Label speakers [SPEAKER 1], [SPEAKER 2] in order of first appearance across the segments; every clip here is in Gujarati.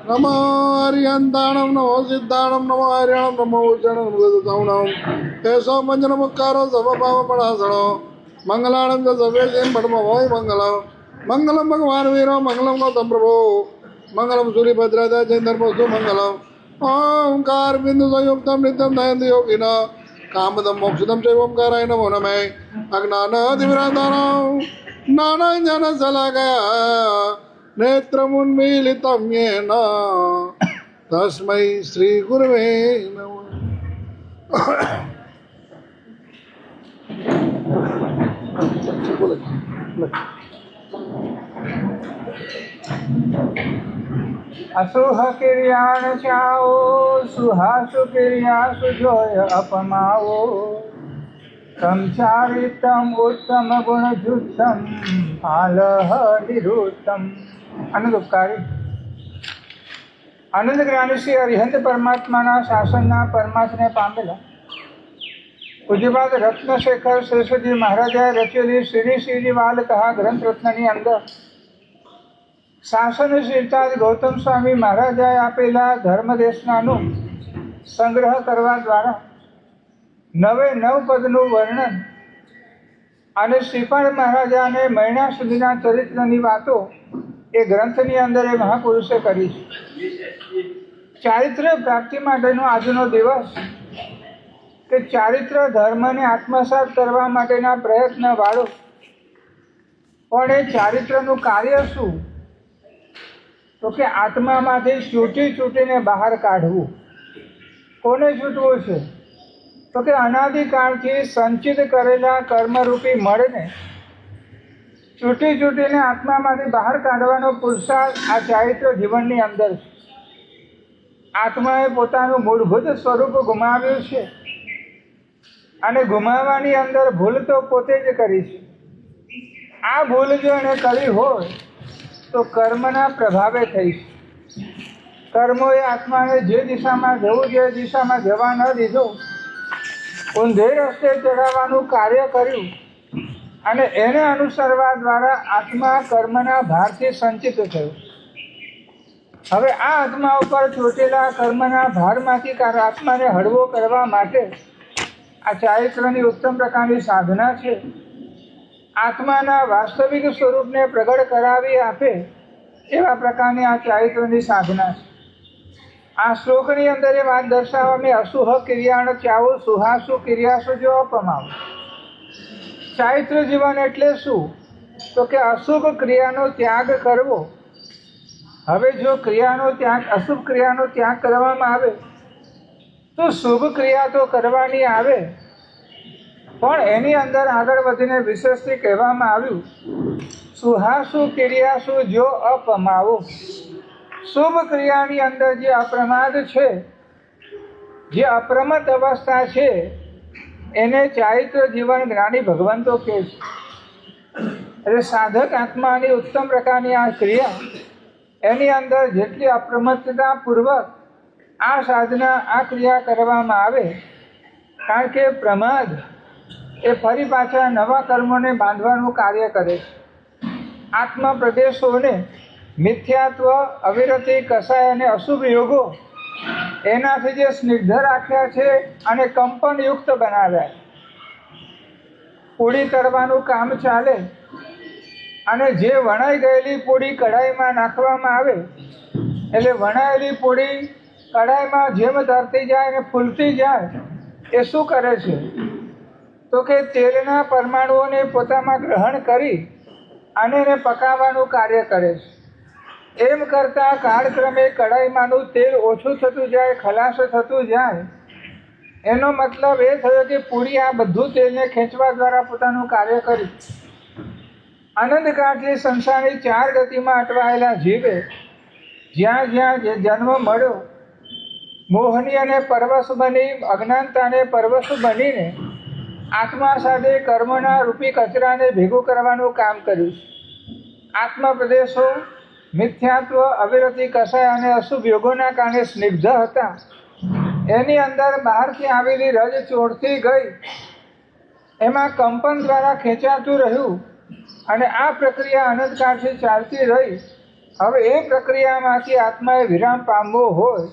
[SPEAKER 1] नमो हरिहंताणं नमो सिद्धाणं नमो हरियाणं नमो उज्जणं मृदुतावणं केशव मंजन मुक्कारो समपावपणासणो मंगलाणं च सर्वेशं पद्मभोय मंगलम मंगलम भगवान वीरो मंगलम गौतम प्रभो मंगलम सूर्यभद्राय चंद्रमस्तु मंगलम ओंकार बिंदु संयुक्तम नित्यम नयन्ति योगिना कामदम मोक्षदम च ओंकाराय नमो नमः अज्ञानातिमिरान्तानां ज्ञानञ्जनशलाकया नेत्रमुन्मीलितं येन तस्मै श्रीगुरवे नमः।
[SPEAKER 2] असुह किर्याण चाओ सुहासु किर्यासु जोय अपमाओ तम चारितम उत्तम गुण जुत्तम आलह निरुत्तम। आनंद उपकारी आनंद જ્ઞાની શ્રી અરિહંત પરમાત્માના શાસનના પરમાર્થને પામેલા પૂજ્યપાદ રત્નશેખર સરસ્વતી મહારાજાએ રચેલી શ્રી શ્રીજી વાલ કહા ગ્રંથ રત્નની અંદર શાસન શ્રીતાજ ગૌતમ સ્વામી મહારાજાએ આપેલા ધર્મદેશનાનો સંગ્રહ કરવા દ્વારા 9 પદનું વર્ણન અને શ્રીપાદ મહારાજાને મહિના સુધીના ચરિત્રની વાતો એ ગ્રંથની અંદર એ મહાપુરુષે કરી છે। ચારિત્ર્ય પ્રાપ્તિ માટેનો આજનો દિવસ કે ચારિત્ર ધર્મને આત્મસાત કરવા માટેના પ્રયત્ન વાળો, પણ એ ચારિત્રનું કાર્ય શું? તો કે આત્મામાંથી ચૂંટીને બહાર કાઢવું। કોને છૂટવું છે? તો કે અનાદિકાળથી સંચિત કરેલા કર્મરૂપી મળને ચૂંટીને આત્મામાંથી બહાર કાઢવાનો પુરુષાર્થ આ ચારિત્ર જીવનની અંદર છે। આત્માએ પોતાનું મૂળભૂત સ્વરૂપ ગુમાવ્યું છે અને ગુમાવવાની અંદર ભૂલ તો પોતે જ કરી છે। આ ભૂલ જો એણે કરી હોય તો કર્મના પ્રભાવે થઈ છે। કર્મોએ આત્માને જે દિશામાં જવું છે એ દિશામાં જવા ન દીધો, ઊંધે રસ્તે ચડાવવાનું કાર્ય કર્યું અને એને અનુસરવા દ્વારા આત્મા કર્મના ભારથી સંચિત થયો। હવે આ આત્મા ઉપર ચોટેલા કર્મના ભારમાંથી આત્માને હળવો કરવા માટે આ ચારિત્રની ઉત્તમ પ્રકારની સાધના છે। આત્માના વાસ્તવિક સ્વરૂપને પ્રગટ કરાવી આપે એવા પ્રકારની આ ચારિત્રની સાધના છે। આ શ્લોકની અંદર એ વાત દર્શાવવામાં અસુહ કિર્યાણ ચાવો સુહાસુ કિર્યાસુ જો અપમાવ। ચારિત્ર જીવન એટલે શું? તો કે અશુભ ક્રિયાનો ત્યાગ કરવો। હવે જો અશુભ ક્રિયાનો ત્યાગ કરવામાં આવે તો શુભ ક્રિયા તો કરવાની આવે, પણ એની અંદર આગળ વધીને વિશેષથી કહેવામાં આવ્યું સુહાસુ કિર્યાસુ જો અપમાવો। શુભ ક્રિયાની અંદર જે અપ્રમાદ છે, જે અપ્રમત અવસ્થા છે, એને ચારિત્ર જીવન જ્ઞાની ભગવંતો કહે છે। એટલે સાધક આત્માની ઉત્તમ પ્રકારની આ ક્રિયા, એની અંદર જેટલી અપ્રમત્તતાપૂર્વક આ સાધના આ ક્રિયા કરવામાં આવે, કારણ કે પ્રમાદ એ ફરી પાછા નવા કર્મોને બાંધવાનું કાર્ય કરે છે। આત્મ પ્રદેશોને મિથ્યાત્વ, અવિરતિ, કસાય અને અશુભ યોગો એનાથી જે સ્નિગ્ધ રાખ્યા છે અને કંપનયુક્ત બનાવ્યા। પૂડી તળવાનું કામ ચાલે અને જે વણાઈ ગયેલી પૂડી કઢાઈમાં નાખવામાં આવે એટલે વણાયેલી પૂડી કઢાઈમાં જેમ તરતી જાય અને ફૂલતી જાય એ શું કરે છે? તો કે તેલના પરમાણુઓને પોતામાં ગ્રહણ કરી અને એને પકાવવાનું કાર્ય કરે છે। એમ કરતાં કાળક્રમે કઢાઈમાંનું તેલ ઓછું થતું જાય, ખલાસ થતું જાય। એનો મતલબ એ થયો કે પૂરી આ બધું તેલને ખેંચવા દ્વારા પોતાનું કાર્ય કર્યું। આનંદકાળથી સંસારની 4 ગતિમાં અટવાયેલા જીવે જ્યાં જન્મ મળ્યો, મોહની અને પરવશ બની, અજ્ઞાનતાને પરવશ બનીને આત્મા સાથે કર્મના રૂપી કચરાને ભેગું કરવાનું કામ કર્યું છે। આત્મ પ્રદેશો મિથ્યાત્વ, અવિરતિ, કસાય અને અશુભ યોગોના કારણે સ્નિગ્ધ હતા। એની અંદર બહારથી આવેલી રજ ચોરતી ગઈ, એમાં કંપન દ્વારા ખેંચાતું રહ્યું અને આ પ્રક્રિયા અનંતકાળથી ચાલતી રહી હવે એ પ્રક્રિયામાંથી આત્માએ વિરામ પામવો હોય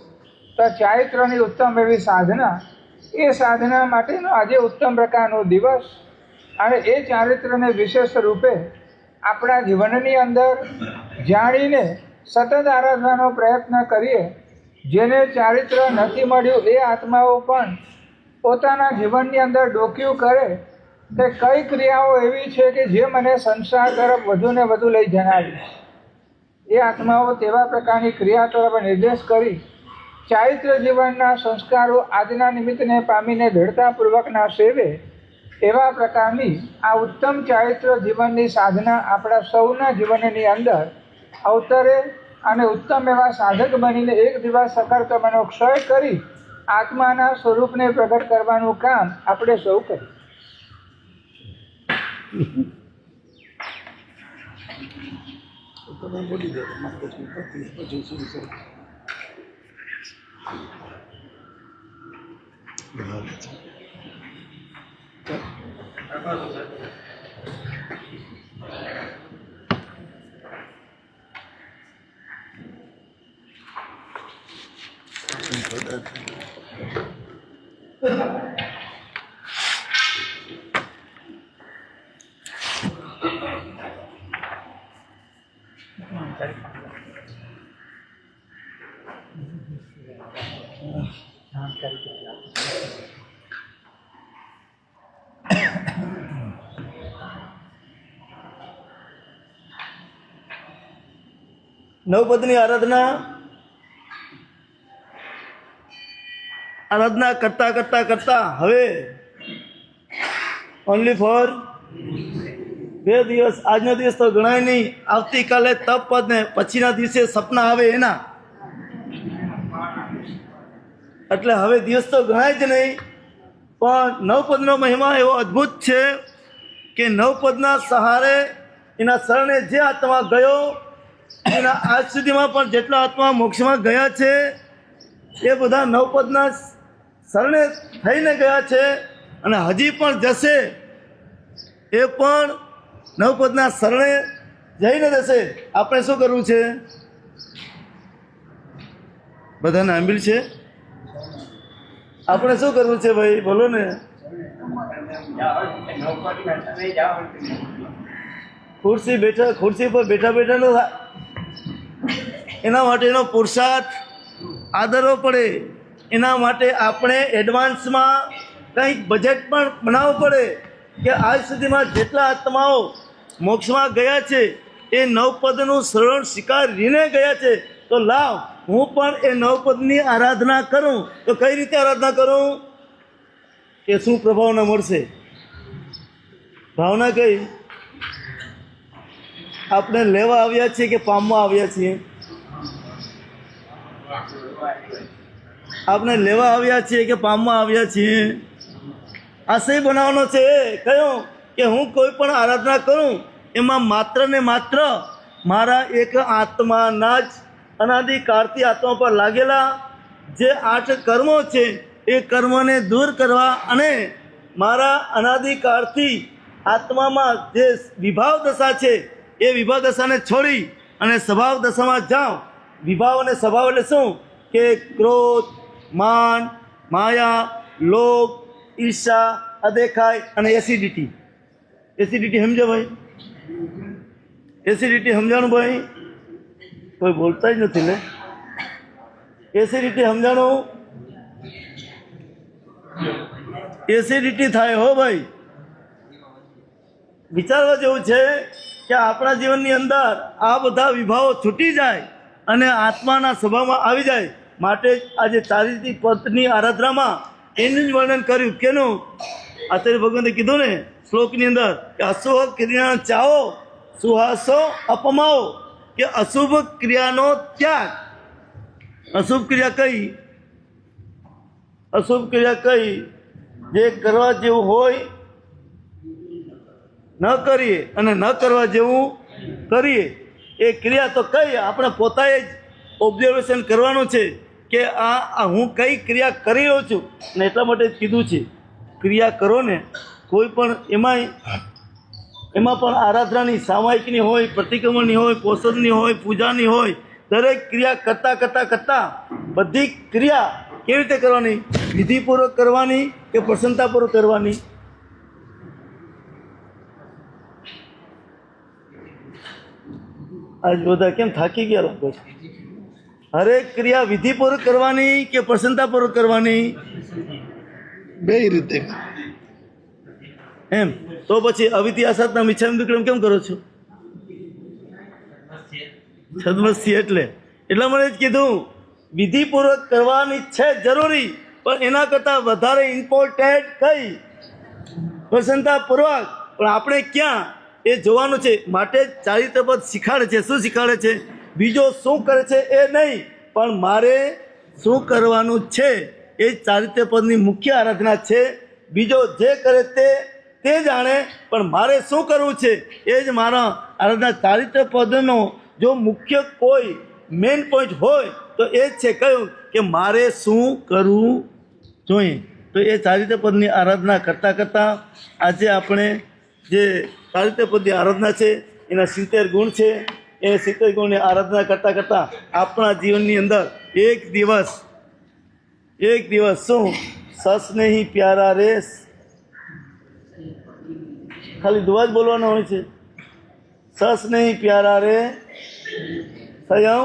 [SPEAKER 2] તો ચારિત્રની ઉત્તમ એવી સાધના, એ સાધના માટેનો આજે ઉત્તમ પ્રકારનો દિવસ, અને એ ચારિત્રને વિશેષ રૂપે આપણા જીવનની અંદર જાણીને સતત આરાધવાનો પ્રયત્ન કરીએ. જેને ચારિત્ર નથી મળ્યું એ આત્માઓ પણ પોતાના જીવનની અંદર ડોક્યું કરે કે કઈ ક્રિયાઓ એવી છે કે જે મને સંસાર તરફ વધુ ને વધુ લઈ જણાવી. એ આત્માઓ તેવા પ્રકારની ક્રિયા તરફ નિર્દેશ કરી ચારિત્ર જીવનના સંસ્કારો આજના નિમિત્તને પામીને દૃઢતાપૂર્વકના સેવે. એવા પ્રકારની આ ઉત્તમ ચારિત્ર જીવનની સાધના આપણા સૌના જીવનની અંદર અવતરે અને ઉત્તમ એવા સાધક બનીને એક દિવસ સકર્તમનો ક્ષય કરી આત્માના સ્વરૂપને પ્રગટ કરવાનું કામ આપણે સૌ કરીએ.
[SPEAKER 3] નવપદની આરાધના કરતા હવે ઓનલી ફોર 2 દિવસ, આજનો દિવસ તો ગણાય નહીં, આવતીકાલે તપ પદ ને પછીના દિવસે સપના આવે એના, એટલે હવે દિવસ તો ગણાય જ નહીં. પણ નવપદનો મહિમા એવો અદ્ભુત છે કે નવપદના સહારે એના શરણે જે આત્મા ગયો, એના આજ સુધીમાં પણ જેટલા આત્મા મોક્ષમાં ગયા છે એ બધા નવપદના શરણે થઈને ગયા છે અને હજી પણ જશે. એ પણ નવપદના શરણે જઈને જશે. આપણે શું કરવું છે? બધાને આંબીલ છે? આપણે શું કરવું છે ભાઈ? બોલો ને. ખુરશી પર બેઠા નો થાય, એના માટેનો પુરુષાર્થ આદરવો પડે. એના માટે આપણે એડવાન્સમાં કંઈક બજેટ પણ બનાવવું પડે કે આજ સુધીમાં જેટલા આત્માઓ મોક્ષમાં ગયા છે એ નવપદનું શરણ સ્વીકારીને ગયા છે, તો લાવ હું પણ એ નવપદની આરાધના કરું. તો કઈ રીતે આરાધના કરું? કે શું પ્રભાવના મળશે? ભાવના કઈ? આપણે લેવા આવ્યા છીએ કે પામવા આવ્યા છીએ? આપણે લેવા આવ્યા છીએ કે પામવા આવ્યા છીએ? આશય બનાવવાનો છે કયો? કે હું કોઈ પણ આરાધના કરું એમાં માત્ર ને માત્ર મારા એક આત્માના જ અનાદિકાળથી આત્મા પર લાગેલા જે 8 કર્મો છે એ કર્મોને દૂર કરવા અને મારા અનાદિકાળથી આત્મામાં જે વિભાવ દશા છે એ વિભાવ દશાને છોડી અને સ્વભાવ દશામાં જાઉં. વિભાવ અને સ્વભાવ એટલે શું? કે ક્રોધ, માન, માયા, લોભ, ઈર્ષા, અદેખાઈ અને એસિડિટી. એસિડિટી સમજો ભાઈ? એસિડિટી સમજાણું ભાઈ? કોઈ બોલતા જ નથી ને. એસિડિટી સમજાણું? એસિડિટી થાય હો ભાઈ. વિચારવા જેવું છે કે આપણા જીવનની અંદર આ બધા વિભાવો છૂટી જાય અને આત્માના સ્વભાવમાં આવી જાય. માટે આજે ચારિત્રિક પદની આરાધનામાં એનું જ વર્ણન કર્યું. કેનું? આચાર્ય ભગવંતે કીધું ને શ્લોકની અંદર કે અશુભ ક્રિયા ચાહો સુહાસો અપમાઓ, કે અશુભ ક્રિયાનો ત્યાગ. અશુભ ક્રિયા કઈ? અશુભ ક્રિયા કઈ? જે કરવા જેવું હોય ન કરીએ અને ન કરવા જેવું કરીએ. એ ક્રિયા તો કઈ? આપણે પોતાએ જ ઓબ્ઝર્વેશન કરવાનું છે કે આ હું કઈ ક્રિયા કરી રહ્યો છું. અને એટલા માટે જ કીધું છે ક્રિયા કરો ને કોઈ પણ, એમાંય એમાં પણ આરાધનાની સામાયિકની હોય, પ્રતિક્રમણની હોય, પોષણની હોય, પૂજાની હોય, દરેક ક્રિયા કરતાં બધી ક્રિયા કેવી રીતે કરવાની? વિધિપૂર્વક કરવાની કે પ્રસન્નતાપૂર્વક કરવાની? આજ બધા કેમ થાકી ગયા લોકો? હરેક ક્રિયા વિધિપૂર્વક કરવાની કે પ્રસન્નતાપૂર્વક કરવાની?
[SPEAKER 1] બે રીતે
[SPEAKER 3] એમ તો પછી અવિધિ આસાદના મિચ્છામિ દુક્કડમ કેમ કરો છો? સદમસ્તી એટલા મને જ કીધું વિધિપૂર્વક કરવાની છે જરૂરી, પણ એના કરતાં વધારે ઇમ્પોર્ટન્ટ કઈ? પ્રસન્નતાપૂર્વક. પણ આપણે ક્યાં એ જોવાનું છે. માટે ચારિત્રપદ શીખાડે છે. શું શીખાડે છે? બીજો શું કરે છે એ નહીં, પણ મારે શું કરવાનું છે એ ચારિત્રપદની મુખ્ય આરાધના છે. બીજો જે કરે તે જાણે, પણ મારે શું કરવું છે એ જ મારા આરાધના. ચારિત્રપદનો જો મુખ્ય કોઈ મેઇન પોઈન્ટ હોય તો એ જ છે કયું કે મારે શું કરવું જોઈએ. તો એ ચારિત્રપદની આરાધના કરતાં આજે આપણે જે ચારિત્રપદની આરાધના છે એના 70 ગુણ છે. એ 70 ગુણની આરાધના કરતાં આપણા જીવનની અંદર એક દિવસ શું સસ નહીં પ્યારા રેસ, ખાલી દુઆ જ બોલવાના હોય છે. સસ નહીં પ્યારા રે સ્વયં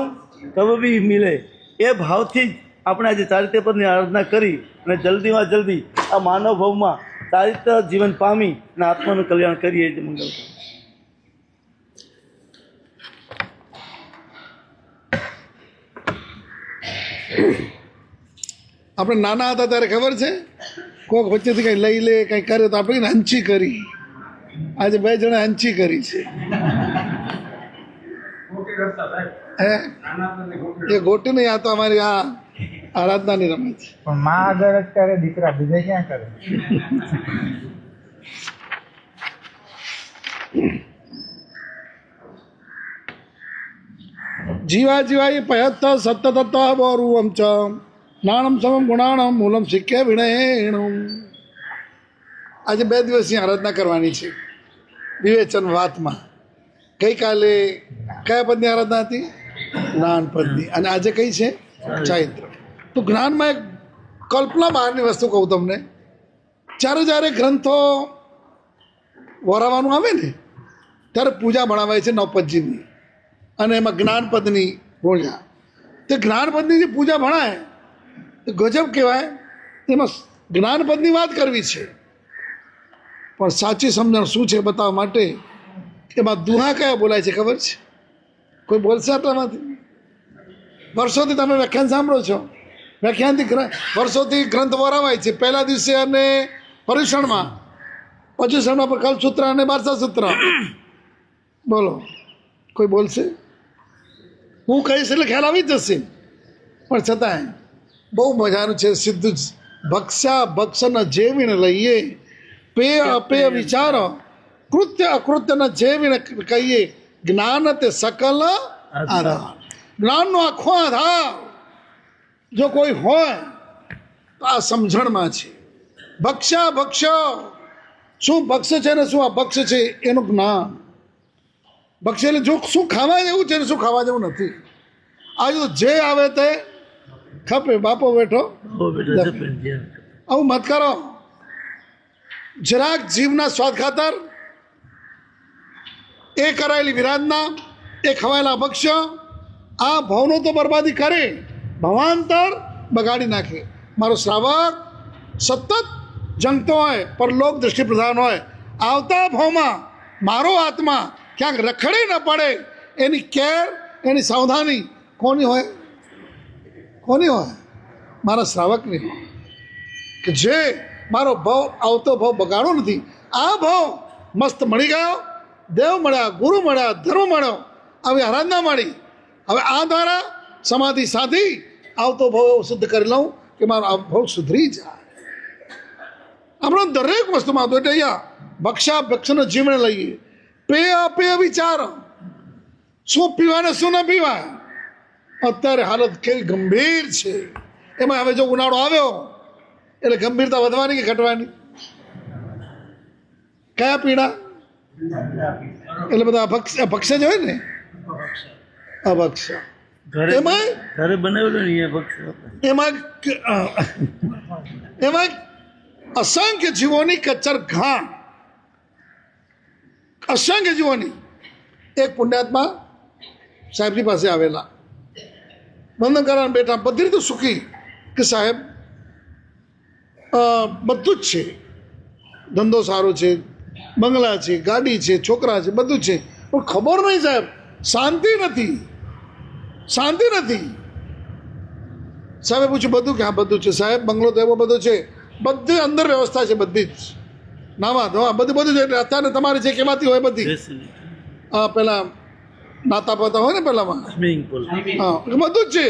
[SPEAKER 3] કબ ભી મિલે. એ ભાવથી જ આપણે આજે ચારિત્રપદની આરાધના કરી અને જલ્દીમાં જલ્દી આ માનવ ભાવમાં ચારિત્ર જીવન પામી અને આત્માનું કલ્યાણ કરીએ જ મંગલ.
[SPEAKER 1] આપણે નાના હતા ત્યારે ખબર છે, કોઈક વચ્ચેથી કંઈ લઈ લે કંઈ કરે તો આપણે હંચી કરી. આજે 2 જણા હંચી કરી છે. હે એ ગોટી નહીં, આ તો અમારી આ આરાધનાની રમત છે.
[SPEAKER 2] પણ માં આગળ જ કરે, દીકરા બીજે ક્યાં કરે?
[SPEAKER 1] જીવા પયત્ત સત્તતત્વ બોરુવમ ચ નાણમ સમમ ગુણાણમ મૂલમ શિક્ય વિણેણું. આજે 2 દિવસની આરાધના કરવાની છે વિવેચન વાતમાં. ગઈકાલે કયા પદની આરાધના હતી? જ્ઞાન પદની. અને આજે કઈ છે? ચારિત્ર. તો જ્ઞાનમાં એક કલ્પના બહારની વસ્તુ કહું તમને. જ્યારે ગ્રંથો વરાવવાનું આવે ને ત્યારે પૂજા ભણાવાય છે નવપદજીની, અને એમાં જ્ઞાનપદની પૂજા. તે જ્ઞાનપદની જે પૂજા ભણાય તો ગજબ કહેવાય. એમાં જ્ઞાનપદની વાત કરવી છે, પણ સાચી સમજણ શું છે બતાવવા માટે એમાં દુહા કયા બોલાય છે ખબર છે? કોઈ બોલશે આટલામાંથી? વર્ષોથી તમે વ્યાખ્યાન સાંભળો છો. વર્ષોથી ગ્રંથ વરાવાય છે પહેલા દિવસે અને પર્યુષણમાં, પર્યુષણમાં પર કલ્પસૂત્ર અને બારસા સૂત્ર. બોલો, કોઈ બોલશે? હું કહીશ એટલે ખ્યાલ આવી જશે. પણ છતાંય બહુ મજાનું છે. સીધું જ ભક્ષા ભક્ષન જેવીને લઈએ, પેય અપેય વિચારો, કૃત્ય અકૃત્યના જેવીને કહીએ. જ્ઞાન તે સકલ આધાર. જ્ઞાનનો આખો આધાર જો કોઈ હોય તો આ સમજણમાં છે. ભક્ષા ભક્ષ્ય, શું ભક્ષ્ય છે ને શું અભક્ષ્ય છે એનું જ્ઞાન. ભક્ષ્ય એટલે જો શું ખાવા જેવું છે ને શું ખાવા જેવું નથી. આજે તો જે આવે તે ખપે. બાપો બેઠો આવું મત કરો. જરાક જીવના સ્વાદ ખાતર એ કરાયેલી વિરાધના, એ ખવાયેલા ભક્ષ્ય આ ભાવનો તો બરબાદી કરે, ભવાંતર બગાડી નાખે. મારો શ્રાવક સતત જંગતો હોય, પરલોક દૃષ્ટિ પ્રધાન હોય, આવતા ભાવમાં મારો આત્મા ક્યાંક રખડે ન પડે એની કેર, એની સાવધાની કોની હોય? કોની હોય? મારા શ્રાવકની હોય. કે જે મારો ભાવ આવતો ભાવ બગાડો નથી. આ ભાવ મસ્ત મળી ગયો, દેવ મળ્યા, ગુરુ મળ્યા, ધર્મ મળ્યો, આવી આરાધના મળી. હવે આ દ્વારા સમાધિ સાધી આવતો ભાવ શુદ્ધ કરી લઉં કે મારો આ ભાવ સુધરી જાય. આપણે દરેક વસ્તુમાં તો એટલે અહીંયા ભક્ષા ભક્ષનો જીવન લઈએ. પેય અપેય વિચાર, શું પીવાને શું ન પીવાય. અત્યારે હાલત કેવી ગંભીર છે. એમાં હવે જો ઉનાળો આવ્યો એટલે ગંભીરતા વધવાની કે ઘટવાની? કયા પીણા? એટલે બધા અભક્ષ જ હોય ને, અભક્ષ.
[SPEAKER 3] ઘરે
[SPEAKER 1] એમાં
[SPEAKER 3] ઘરે બનાવેલું ને એ ભક્ષ
[SPEAKER 1] એમાં અસંખ્ય જીવોની કચ્ચર ઘાણ, અસંખ્ય જીવોની. એક પુણ્યાત્મા સાહેબજી પાસે આવેલા, બંધન કરાવીને બેઠા, બધી રીતે સુખી કે સાહેબ બધું જ છે, ધંધો સારો છે, બંગલા છે, ગાડી છે, છોકરા છે, બધું છે, પણ ખબર નહીં સાહેબ, શાંતિ નથી, શાંતિ નથી. સાહેબે પૂછ્યું બધું કે હા બધું છે સાહેબ, બંગલો તો એવો બધો છે, બધી અંદર વ્યવસ્થા છે, બધી જ નાવા ધોવા બધું બધું છે. એટલે અત્યારે તમારે જે કહેવાતી હોય બધી, પેલા નાતા પાતા હોય ને પેલામાં,
[SPEAKER 3] સ્વિમિંગ પુલ,
[SPEAKER 1] હા બધું જ છે.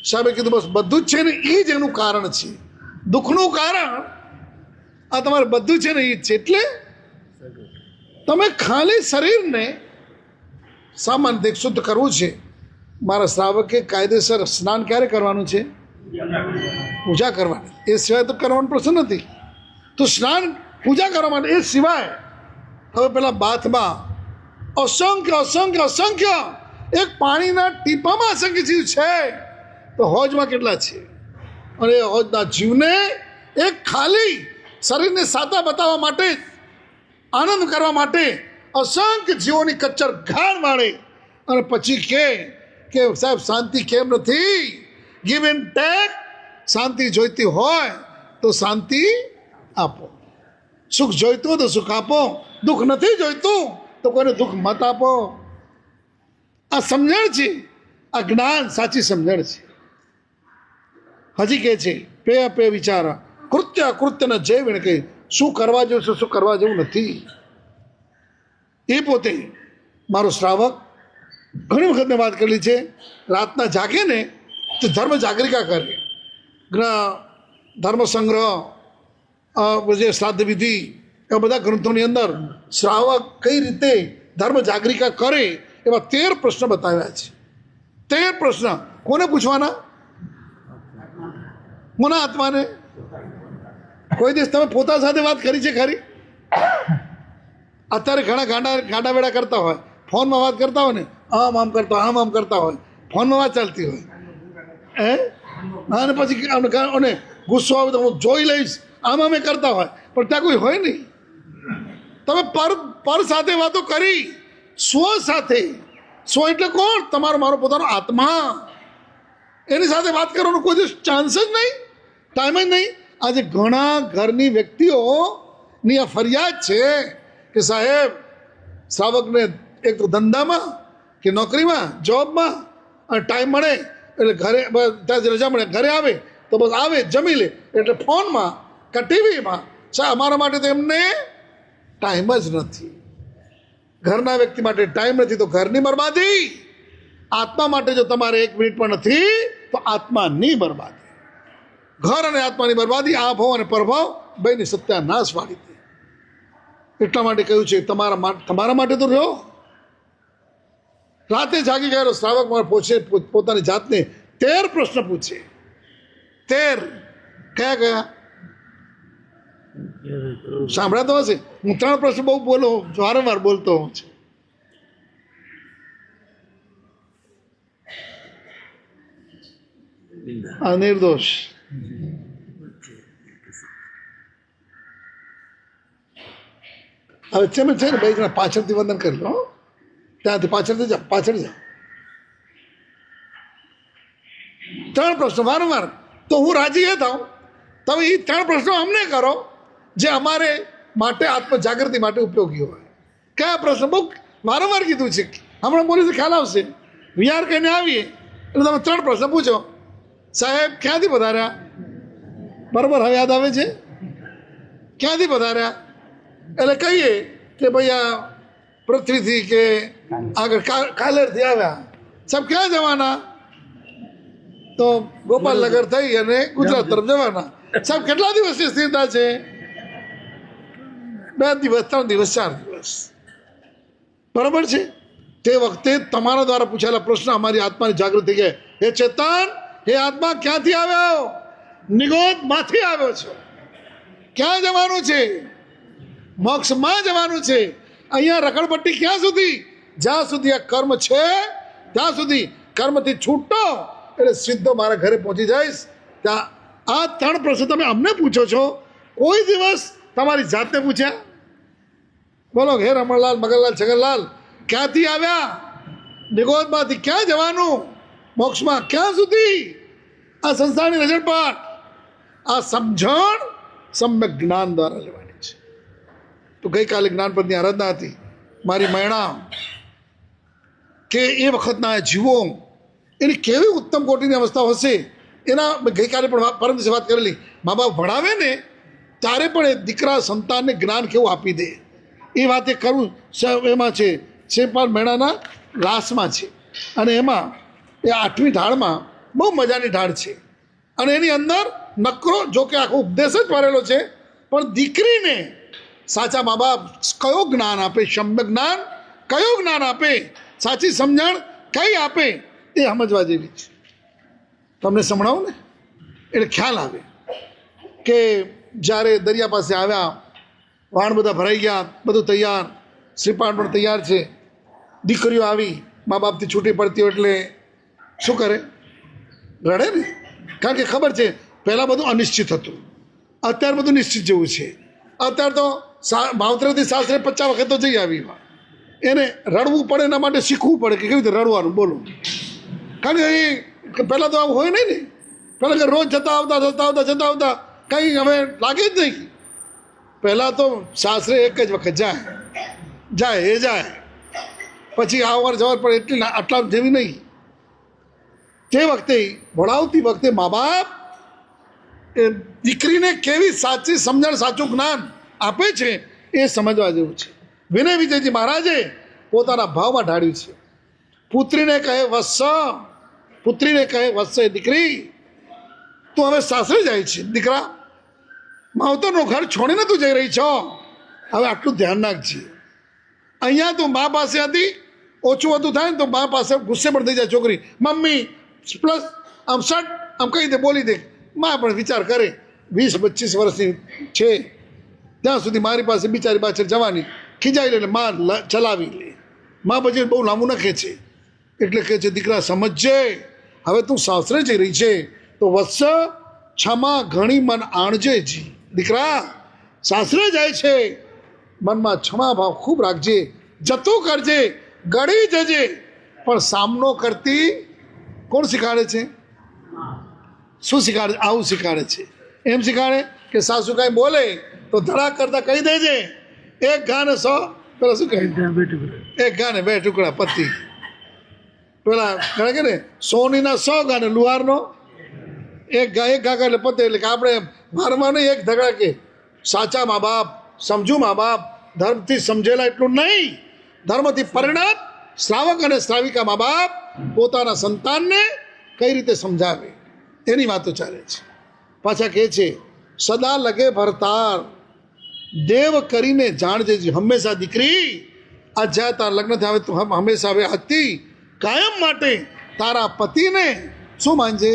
[SPEAKER 1] સાહેબે કીધું બસ બધું જ છે ને એ જ એનું કારણ છે, દુઃખનું કારણ આ તમારે બધું છે ને એ જ છે. એટલે તમે ખાલી શરીરને સામાન્ય શુદ્ધ કરવું છે. મારા શ્રાવકે કાયદેસર સ્નાન ક્યારે કરવાનું છે? પૂજા કરવાની, એ સિવાય તો કરવાનો પ્રશ્ન નથી. તો સ્નાન પૂજા કરવા માટે, એ સિવાય હવે પેલા બાથમાં અસંખ્ય અસંખ્ય અસંખ્ય એક પાણીના ટીપામાં અસંખ્ય જીવ છે, તો હોજમાં કેટલા છે? અને એ હોજના જીવને એક ખાલી શરીરને સાદા બતાવવા માટે, આનંદ કરવા માટે અસંખ્ય જીવોની કચ્ચર ઘાણ માણે અને પછી કે સાહેબ શાંતિ કેમ નથી? Give and take. શાંતિ જોઈતી હોય તો શાંતિ આપો, સુખ જોઈતું તો સુખ આપો, દુઃખ નથી જોઈતું તો કોઈને દુઃખ મત આપો. આ સમજણ છે, આ જ્ઞાન સાચી સમજણ છે. હજી કહે છે પે અપે વિચાર કૃત્ય અકૃત્યના જય વિણ કહે, શું કરવા જેવું છે, શું કરવા જેવું નથી. એ પોતે મારો શ્રાવક ઘણી વખત મેં વાત કરેલી છે, રાતના જાગે ને તો ધર્મ જાગરિકા કરે, ધર્મ સંગ્રહ, જે શ્રાદ્ધ વિધિ, એવા બધા ગ્રંથોની અંદર શ્રાવક કઈ રીતે ધર્મ જાગરિકા કરે એવા 13 પ્રશ્ન બતાવ્યા છે. 13 પ્રશ્ન કોને પૂછવાના? કોના આત્માને? કોઈ દિવસ તમે પોતા સાથે વાત કરી છે ખરી? અત્યારે ઘણા ગાંડા વેડા કરતા હોય, ફોનમાં વાત કરતા હોય ને, આમ કરતા હોય, આમ કરતા હોય, ફોનમાં વાત ચાલતી હોય, અને પછી અને ગુસ્સો આવે તો હું જોઈ લઈશ, આમ અમે કરતા હોય, પણ ત્યાં કોઈ હોય નહીં. તમે પર સાથે વાતો કરી, સ્વ સાથે. સ્વ એટલે કોણ? તમારો મારો પોતાનો આત્મા. એની સાથે વાત કરવાનો કોઈ દિવસ ચાન્સ જ નહીં, ટાઈમ જ નહીં. આજે ઘણા ઘરની વ્યક્તિઓની આ ફરિયાદ છે કે સાહેબ શ્રાવકને એક તો ધંધામાં કે નોકરીમાં, જોબમાં ટાઈમ મળે એટલે ઘરે, ત્યાં રજા મળે ઘરે આવે તો બસ આવે, જમી લે, એટલે ફોનમાં કે ટીવીમાં. અમારા માટે તો એમને ટાઈમ જ નથી. ઘરના વ્યક્તિ માટે ટાઈમ નથી તો ઘરની બરબાદી. આત્મા માટે જો તમારે 1 મિનિટ પણ નથી તો આત્માની બરબાદી. ઘર અને આત્માની બરબાદી, આ ભાવ અને પરભાવ બેની સત્યાનાશ વાળી હતી. એટલા માટે કહ્યું છે તમારા માટે તો રહ્યો. રાતે જાગી ગયેલો શ્રાવક મારે પૂછે, પોતાની જાતને 13 પ્રશ્ન પૂછે. 13 કયા? સાંભળાતો હશે. હું 3 પ્રશ્ન બહુ વારંવાર બોલતો હોઉં છું. આ નિર્દોષ, હવે છે ને 2 જણા પાછળથી વંદન કરી લો, ત્યાંથી પાછળથી જાઓ, પાછળ જાઓ. 3 પ્રશ્નો વારંવાર. તો હું રાજી એ થાઉં તમે એ 3 પ્રશ્નો અમને કરો જે અમારે માટે આત્મજાગૃતિ માટે ઉપયોગી હોય. કયા પ્રશ્ન? બહુ વારંવાર કીધું છે, હમણાં બોલીને ખ્યાલ આવશે. વિહાર કહીને આવીએ એટલે તમે 3 પ્રશ્ન પૂછો. સાહેબ ક્યાંથી પધાર્યા? બરાબર, હવે યાદ આવે છે? ક્યાંથી પધાર્યા? એટલે કહીએ કે ભાઈ આ પૃથ્વીથી કે આગળ કાલેરથી આવ્યા. સાહેબ ક્યાં જવાના? તો ગોપાલનગર થઈ અને ગુજરાત તરફ જવાના. સાહેબ કેટલા દિવસની સ્થિરતા છે? 2 દિવસ, 3 દિવસ, 4 દિવસ. બરાબર છે. તે વખતે તમારા દ્વારા પૂછાયેલા પ્રશ્ન અમારી આત્માની જાગૃતિ કે હે ચેતન, હે આત્મા, ક્યાંથી આવ્યો? નિગોદમાંથી આવ્યો છો. ક્યાં જવાનું છે? મોક્ષમાં જવાનું છે. અહીંયા રખડપટ્ટી ક્યાં સુધી? જ્યાં સુધી આ કર્મ છે ત્યાં સુધી. કર્મથી છૂટો એટલે સીધો મારા ઘરે પહોંચી જઈશ. ત્યાં આ 3 પ્રશ્નો તમે અમને પૂછો છો, કોઈ દિવસ તમારી જાતને પૂછ્યા? બોલો, હે રમણલાલ, મગનલાલ, છગનલાલ, ક્યાંથી આવ્યા? નિગોદમાંથી ક્યાં જવાનું? મોક્ષમાં ક્યાં સુધી? આ સંસારની રજણપાટ, આ સમજણ સમ્યક જ્ઞાન દ્વારા લેવાની છે. તો ગઈકાલે જ્ઞાનપદની આરાધના હતી. મારી મૈણા કે એ વખતના જીવો એની કેવી ઉત્તમ કોટીની અવસ્થા હશે એના ગઈકાલે પણ પરમ દિવસે વાત કરેલી. મા બાપ ભણાવે ને ત્યારે પણ એ દીકરા સંતાનને જ્ઞાન કેવું આપી દે એ વાત એ કરવું એમાં છે. પણ મૈણાના લાસમાં છે અને એમાં એ 8મી ઢાળમાં બહુ મજાની ઢાળ છે અને એની અંદર નકરો, જો કે આખો ઉપદેશ જ ભરેલો છે, પણ દીકરીને સાચા મા બાપ કયો જ્ઞાન આપે, સમ્યક જ્ઞાન કયું જ્ઞાન આપે, સાચી સમજણ કઈ આપે એ સમજવા જેવી છે. તમને સંભળાવું ને એટલે ખ્યાલ આવે કે જ્યારે દરિયા પાસે આવ્યા, વાણ બધા ભરાઈ ગયા, બધું તૈયાર, શ્રીપાન પણ તૈયાર છે. દીકરીઓ આવી, મા બાપથી છૂટી પડતી હોય એટલે શું કરે? રડે ને. કારણ કે ખબર છે પહેલાં બધું અનિશ્ચિત હતું, અત્યારે બધું નિશ્ચિત જેવું છે. અત્યારે તો માવતરેથી સાસરે 50 વખત તો જઈ આવી. એને રડવું પડે એના માટે શીખવું પડે કે કેવી રીતે રડવાનું. બોલો, કારણ કે પહેલાં તો આવું હોય નહીં ને. પહેલાં કે રોજ જતા આવતા કંઈ હવે લાગે જ નહીં. પહેલાં તો સાસરે એક જ વખત જાય, પછી આવવાર જવાર પણ એટલી આટલા જેવી નહીં. તે વખતે ભણાવતી વખતે મા બાપ એ દીકરીને કેવી સાચી સમજણ, સાચું જ્ઞાન આપે છે એ સમજવા જેવું છે. વિનય વિજયજી મહારાજે પોતાના ભાવમાં ઢાળ્યું છે. પુત્રીને કહે વત્સ, દીકરી તું હવે સાસરે જાય છે. દીકરા, માવતરનું ઘર છોડીને તું જઈ રહી છો, હવે આટલું ધ્યાન રાખજે. અહીંયા તું મા પાસે હતી, ઓછું વધુ થાય ને તો મા પાસે ગુસ્સે પણ થઈ જાય છોકરી. મમ્મી પ્લસ આમ શટ આમ કહી દે, બોલી દે. મા પણ વિચાર કરે 20-25 વર્ષની છે ત્યાં સુધી મારી પાસે બિચારી પાછળ જવાની, ખીજાઈ લે, મા ચલાવી લે. મા પછી બહુ લાંબુ નખે છે એટલે કહે છે, દીકરા સમજજે, હવે તું સાસરે જઈ રહી છે તો વત્સ ક્ષમા ઘણી મન આણજે જી. દીકરા સાસરે જાય છે, મનમાં ક્ષમા ભાવ ખૂબ રાખજે, જતું કરજે, ગળી જજે. પણ સામનો કરતી કોણ શીખાડે છે? શું શીખાડે? આવું શીખાડે છે. એમ શીખાડે કે સાસુ કાંઈ બોલે તો ધડાક કરતા કહી દેજે, 1 ઘા ને 100, પેલા શું કહે, 1 ઘા ને 2 ટુકડા પતિ. પેલા કહે કે ને સોનીના 100 ઘા ને લુહારનો 1 ઘા એટલે પતે. એટલે કે આપણે મારમાં નહીં, 1 ધગડા કે. સાચા મા બાપ, સમજુ મા બાપ, ધર્મથી સમજેલા એટલું નહીં, ધર્મથી પરિણત શ્રાવક અને શ્રાવિકા મા બાપ પોતાના સંતાનને કઈ રીતે સમજાવે એની વાતો ચાલે છે. પાછા કહે છે, સદા લગે ભરતાર દેવ કરીને જાણજે. હંમેશા દીકરી, આ જ્યાં તારા લગ્ન થયા તું હંમેશા હવે હતી કાયમ માટે તારા પતિને શું માનજે?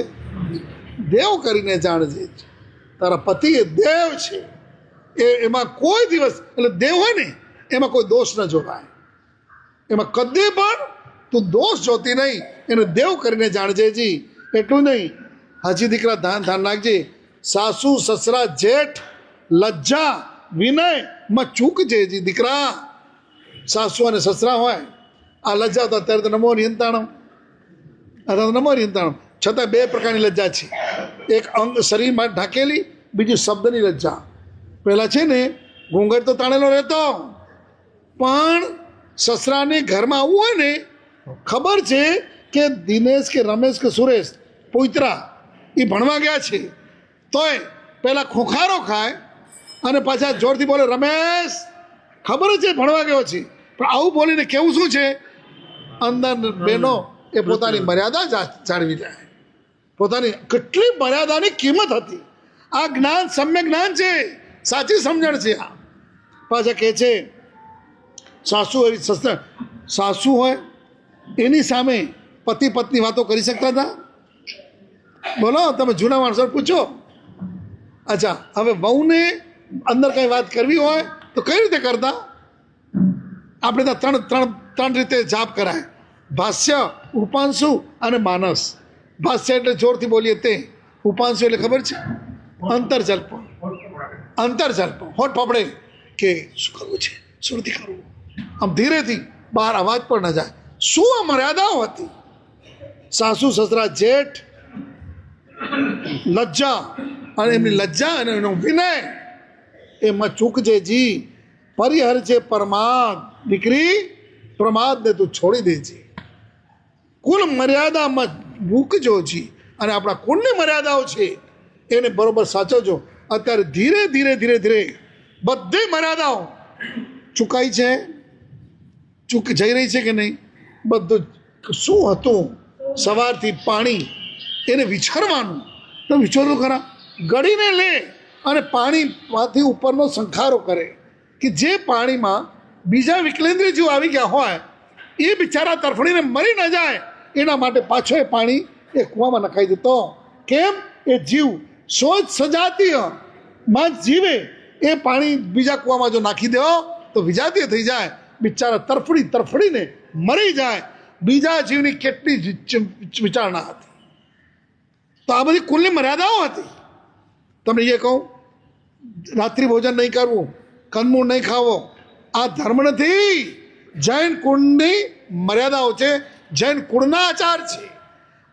[SPEAKER 1] દેવ કરીને જાણજે. તારા પતિ એ દેવ છે, એમાં કોઈ દિવસ, એટલે દેવ હોય ને એમાં કોઈ દોષ ન જોવાય. એમાં કદી પણ તું દોષ જોતી નહીં, એને દેવ કરીને જાણજે જી. એટલું નહીં, હાજી દીકરા ધ્યાન રાખજે. સાસુ સસરા જેઠ લજ્જા વિનય માં ચૂકજે જી. દીકરા સાસુ અને સસરા હોય, આ લજ્જા તો અત્યારે તો નમો નિયંતાણમ, છતાં 2 પ્રકારની લજ્જા છે. એક અંગ શરીરમાં ઢાંકેલી, બીજી શબ્દની લજ્જા. પહેલાં છે ને ઘૂંઘટ તો તાણેલો રહેતો, પણ સસરાને ઘરમાં આવવું હોય ને, ખબર છે કે દિનેશ કે રમેશ કે સુરેશ પોઈતરા એ ભણવા ગયા છે, તોય પહેલાં ખોખારો ખાય અને પાછા જોરથી બોલે રમેશ. ખબર જ છે ભણવા ગયો છે, પણ આવું બોલીને કેવું શું છે? અંદર બહેનો એ પોતાની મર્યાદા જાળવી જાય. પોતાની કેટલી મર્યાદાની કિંમત હતી. આ જ્ઞાન સમ્યક જ્ઞાન છે, સાચી સમજણ છે. આ પાછા કહે છે સાસુ એવી સાસુ હોય એની સામે પતિ પત્ની વાતો કરી શકતા હતા? બોલો, તમે જૂના માણસો પૂછો. અચ્છા, હવે વહુને અંદર કંઈ વાત કરવી હોય તો કઈ રીતે કરતા? આપણે ત્યાં ત્રણ રીતે જાપ કરાય: ભાષ્ય, ઉપાંશુ અને માનસ. ભાષ્ય એટલે જોરથી બોલીએ તે. ઉપાંશુ એટલે ખબર છે? અંતરજલ્પ. અંતરજલ્પ હોઠ ફાફડે કે શું કરવું છે, શું નથી કરવું, આમ ધીરેથી, બહાર અવાજ પણ ન જાય. શું આ મર્યાદાઓ હતી? સાસુ, સસરા, જેઠ, લજ્જા અને એમની લજ્જા અને એનો વિનય એમાં ચૂકજે જી. પરિહર છે પરમાદ. દીકરી, પ્રમાદને તું છોડી દેજી. કુલ મર્યાદામાં મૂકજો જી. અને આપણા કુળની મર્યાદાઓ છે એને બરોબર સાચવજો. અત્યારે ધીરે ધીરે ધીરે ધીરે બધી મર્યાદાઓ ચૂકાઈ છે, ચૂક જઈ રહી છે કે નહીં? બધું શું હતું સવારથી પાણી એને વિચારવાનું. તો વિચારો ખરા, ગળીને લે અને પાણીમાંથી ઉપરનો સંખારો કરે કે જે પાણીમાં બીજા વિકલેન્દ્રિય જીવ આવી ગયા હોય એ બિચારા તરફડીને મરી ન જાય એના માટે પાછો એ પાણી એ કૂવામાં નખાઈ દેતો. કેમ? એ જીવ સોજ સજાતીયમાં જીવે એ પાણી બીજા કૂવામાં જો નાખી દો તો વિજાતીય થઈ જાય, બિચારા તરફડીને મરી જાય. બીજા જીવની કેટલી વિચારણા હતી. તો આ બધી કુલની મર્યાદાઓ હતી. તમને એ કહું, રાત્રિ ભોજન નહીં કરવું, કંદમૂળ નહીં ખાવો, આ ધર્મ નથી. જૈન કુળની મર્યાદાઓ છે, જૈન કુળના આચાર છે.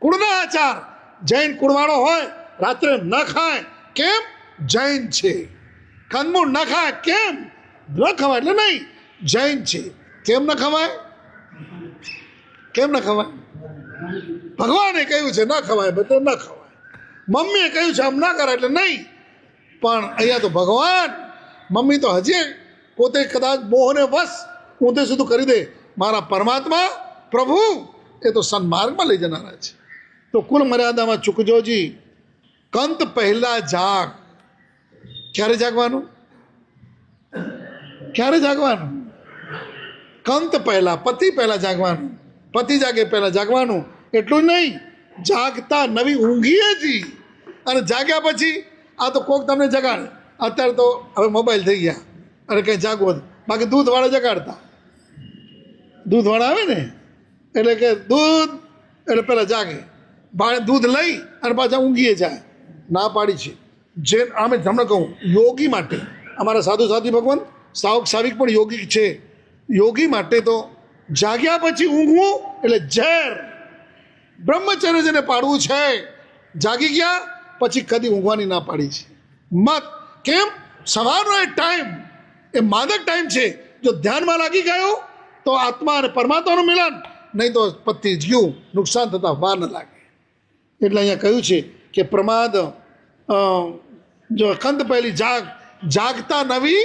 [SPEAKER 1] કુળના આચાર. જૈન કુળવાળો હોય રાત્રે ન ખાય. કેમ? જૈન છે. કંદમૂળ ન ખાય. કેમ? ન ખવાય એટલે નહીં, જૈન છે. કેમ ન ખવાય? કેમ ન ખવાય? ભગવાને કહ્યું છે ન ખવાય, બધું ન ખવાય. મમ્મીએ કહ્યું છે આમ ના કરાય એટલે નહીં. પણ અહીંયા તો ભગવાન, મમ્મી તો હજી પોતે કદાચ મોહને વશ ઊંધે સીધું કરી દે. મારા પરમાત્મા પ્રભુ એ તો સન્માર્ગમાં લઈ જનારા છે. તો કુલ મર્યાદામાં ચૂકજોજી. કંત પહેલા જાગ. ક્યારે જાગવાનું? ક્યારે જાગવાનું? કંત પહેલા, પતિ પહેલા જાગવાનું. પતિ જાગે પહેલા જાગવાનું. એટલું જ નહીં, જાગતા નવી ઊંઘીએ જી. અને જાગ્યા પછી આ તો કોક તમને જગાડે. અત્યારે તો હવે મોબાઈલ થઈ ગયા અને કંઈ જાગવું. બાકી દૂધવાળા જગાડતા. દૂધવાળા આવે ને એટલે કે દૂધ એટલે પહેલાં જાગે, દૂધ લઈ અને પાછા ઊંઘીએ જાય. ના પાડી છે. જે અમે તમને કહું, યોગી માટે અમારા સાધુ સાધી ભગવાન સાવક સાવિક પણ યોગી છે. યોગી માટે તો જાગ્યા પછી ઊંઘવું એટલે ઝેર. બ્રહ્મચર્ય જેને પાડવું છે, જાગી ગયા પછી કદી ઊંઘવાની ના પાડી છે. મત. કેમ? સવારનો એ ટાઈમ એ માદક ટાઈમ છે. જો ધ્યાનમાં લાગી ગયો તો આત્મા અને પરમાત્માનું મિલન, નહીં તો પતિ ગયું, નુકસાન થતાં વાર ન લાગે. એટલે અહીંયા કહ્યું છે કે પ્રમાદ જો કંદ પહેલી જાગતા નવી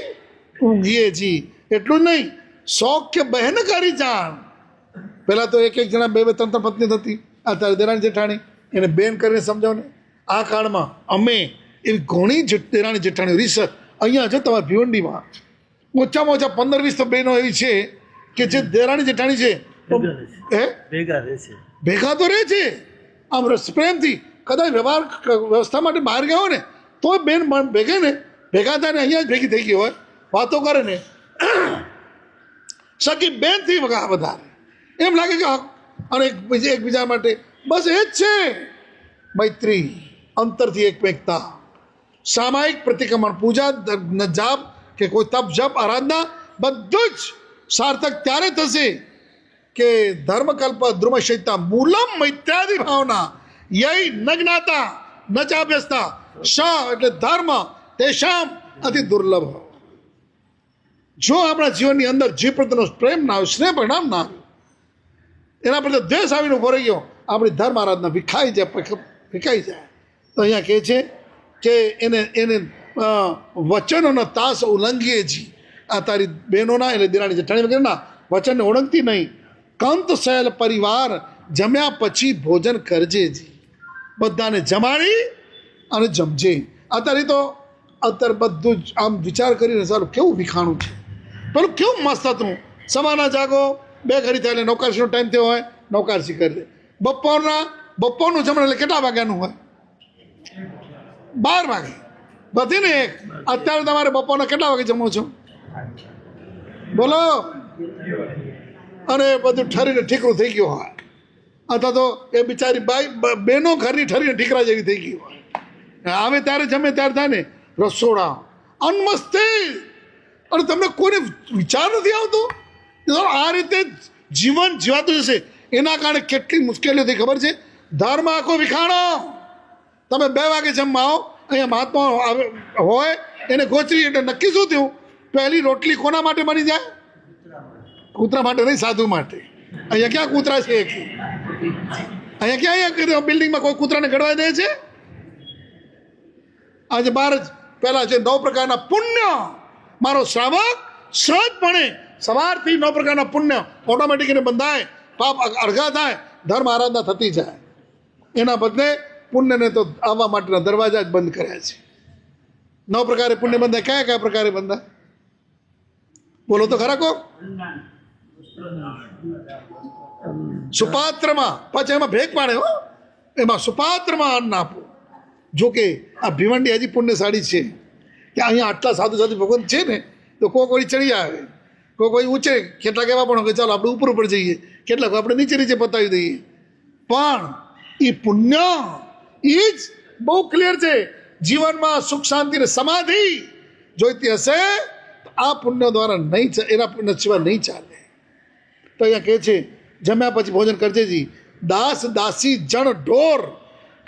[SPEAKER 1] ઊંઘીએ જી. એટલું જ નહીં, શોખ બહેન કરી જાણ. પહેલાં તો એક જણા બે ત્રણ પત્ની થતી. અત્યારે દેરાણી જેઠાણી એને બેન કરીને સમજાવને. આ કાળમાં અમે એવી ઘણી દેરાણી જેઠાણી રિસર્ચ અહીંયા છે તમારા ભિવંડીમાં ઓછામાં ઓછા 15-20 તો બહેનો એવી છે કે જે દેરાણી જેઠાણી છે ભેગા તો રહે છે આમ પ્રેમથી. કદાચ વ્યવસ્થા માટે બહાર ગયા હોય ને તો બેન ભેગા થાય ને અહીંયા જ ભેગી થઈ ગઈ હોય, વાતો કરે ને સગી બેનથી વધારે એમ લાગે કે અને એકબીજા માટે બસ એ જ છે મૈત્રી. અંતરથી એકમેકતા. સામાયિક પ્રતિક્રમણ, પૂજા, જાપ કે કોઈ તપ જપ આરાધના બધું જ સાર્થક ત્યારે થશે કે ધર્મકલ્પ દ્રુમશૈતા મૂલમ મૈત્યાદિ ભાવના યય ન જ્ઞાતા ન ચાભ્યસ્તા શ એટલે ધર્મ તેષામ અતિ દુર્લભ. જો આપણા જીવનની અંદર જે પ્રત્યેનો પ્રેમ ના આવ્યો, સ્નેહ પરિણામ ના આવ્યું, એના પ્રત્યે દ્વેષ આવીને ઉભો રહી ગયો, આપણી ધર્મ આરાધના વિખાઈ જાય. તો અહીંયા કહે છે કે એને વચનોનો તાસ ઉલ્લંઘીએ જી. આ તારી બહેનોના એટલે દિરાણી જેઠાણી વગેરેના વચનને ઓળંગતી નહીં. કંત સહેલ પરિવાર જમ્યા પછી ભોજન કરજે જી. બધાને જમાડી અને જમજે. અત્યારે બધું જ આમ વિચાર કરીને સારું કેવું વિખાણું છે. પેલું કેવું મસ્ત હતું, સવારના જાગો 2 ઘડી થાય એટલે નૌકારસીનો ટાઈમ થયો હોય નૌકારસી કરી દે. બપોરનું જમણ એટલે કેટલા વાગ્યાનું હોય? 12 વાગે. બધી ને એક. અત્યારે તમારે બપોરના કેટલા વાગે જમો છો? બોલો. અને બધું ઠરીને ઠીકરું થઈ ગયું હોય, અથવા તો એ બિચારી બાઈ બહેનો ઘરની ઠરીને ઠીકરા જેવી થઈ ગઈ હોય. આવે ત્યારે જમે ત્યારે થાય ને રસોડા અનમસ્તી, અને તમને કોઈને વિચાર નથી આવતો આ રીતે જીવન જીવાતું જશે. એના કારણે કેટલી મુશ્કેલીઓ થઈ ખબર છે. ધર્મ આખો વિખાણો. તમે 2 વાગે જમવા આવો, અહીંયા મહાત્મા હોય એને ગોચરી એટલે નક્કી શું થયું, પહેલી રોટલી કોના માટે બની જાય? કૂતરા માટે નહીં, સાધુ માટે. અહીંયા ક્યાં કૂતરા છે? અહીંયા ક્યાં બિલ્ડિંગમાં કોઈ કૂતરાને ગળવા દે છે? આજે બહાર જ પહેલાં છે 9 પ્રકારના પુણ્ય. મારો શ્રાવક સહજપણે સવારથી 9 પ્રકારના પુણ્ય ઓટોમેટિક એને બંધાય, પાપ અર્ઘા થાય, ધર્મ આરાધના થતી જાય. એના બદલે પુણ્યને તો આવવા માટેના દરવાજા જ બંધ કર્યા છે. 9 પ્રકારે પુણ્ય બંધાય. કયા કયા પ્રકારે બંધાય? બોલો તો ખરા કો. સુપાત્રમાં, પછી એમાં ભેગ પાડે હો, એમાં સુપાત્રમાં અન્ન આપો. જોકે આ ભીવંડી હજી પુણ્યશાળી છે કે અહીંયા આટલા સાધુ સાધુ ભગવાન છે ને, તો કોઈ કોઈ ચડી આવે, કોઈ ઊંચે, કેટલાક એવા પણ કે ચાલો આપણે ઉપર ઉપર જઈએ, કેટલાક આપણે નીચે નીચે પતાવી દઈએ. પણ એ પુણ્ય એ જ બહુ ક્લિયર છે. જીવનમાં સુખ શાંતિ ને સમાધિ જોઈતી હશે તો આ પુણ્ય દ્વારા નહીં, એના પુણ્ય સિવાય નહીં ચાલે. તો અહીંયા કહે છે જમ્યા પછી ભોજન કરજે જી, દાસ દાસી જણ ઢોર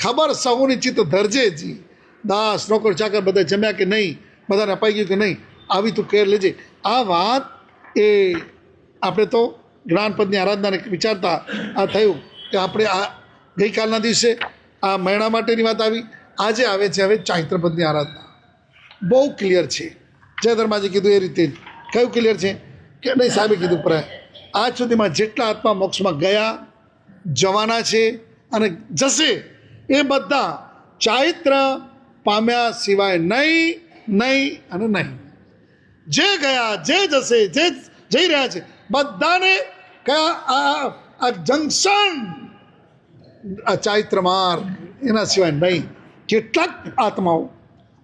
[SPEAKER 1] ખબર સહુની ચિત્ત ધરજે જી. દાસ નોકર ચાકર બધા જમ્યા કે નહીં, બધાને અપાઈ ગયું કે નહીં, આવી તું કેર લેજે. આ વાત એ આપણે તો જ્ઞાનપદની આરાધનાને વિચારતા આ થયું કે આપણે આ ગઈકાલના દિવસે આ મહિના માટેની વાત આવી, આજે આવે છે હવે ચાૈત્રપદની આરાધના. બહુ ક્લિયર છે. જય ધર્માજી કીધું એ રીતે કયું ક્લિયર છે કે નહીં? સાહેબે કીધું પ્રાય આજ સુધીમાં જેટલા આત્મા મોક્ષમાં ગયા, જવાના છે અને જશે, એ બધા ચારિત્ર પામ્યા સિવાય નહીં, નહીં અને નહીં. જે ગયા, જે જશે, જે જઈ રહ્યા છે, બધાને કયા આ જંકશન, આ ચારિત્ર માર્ગ, એના સિવાય નહીં. કેટલાક આત્માઓ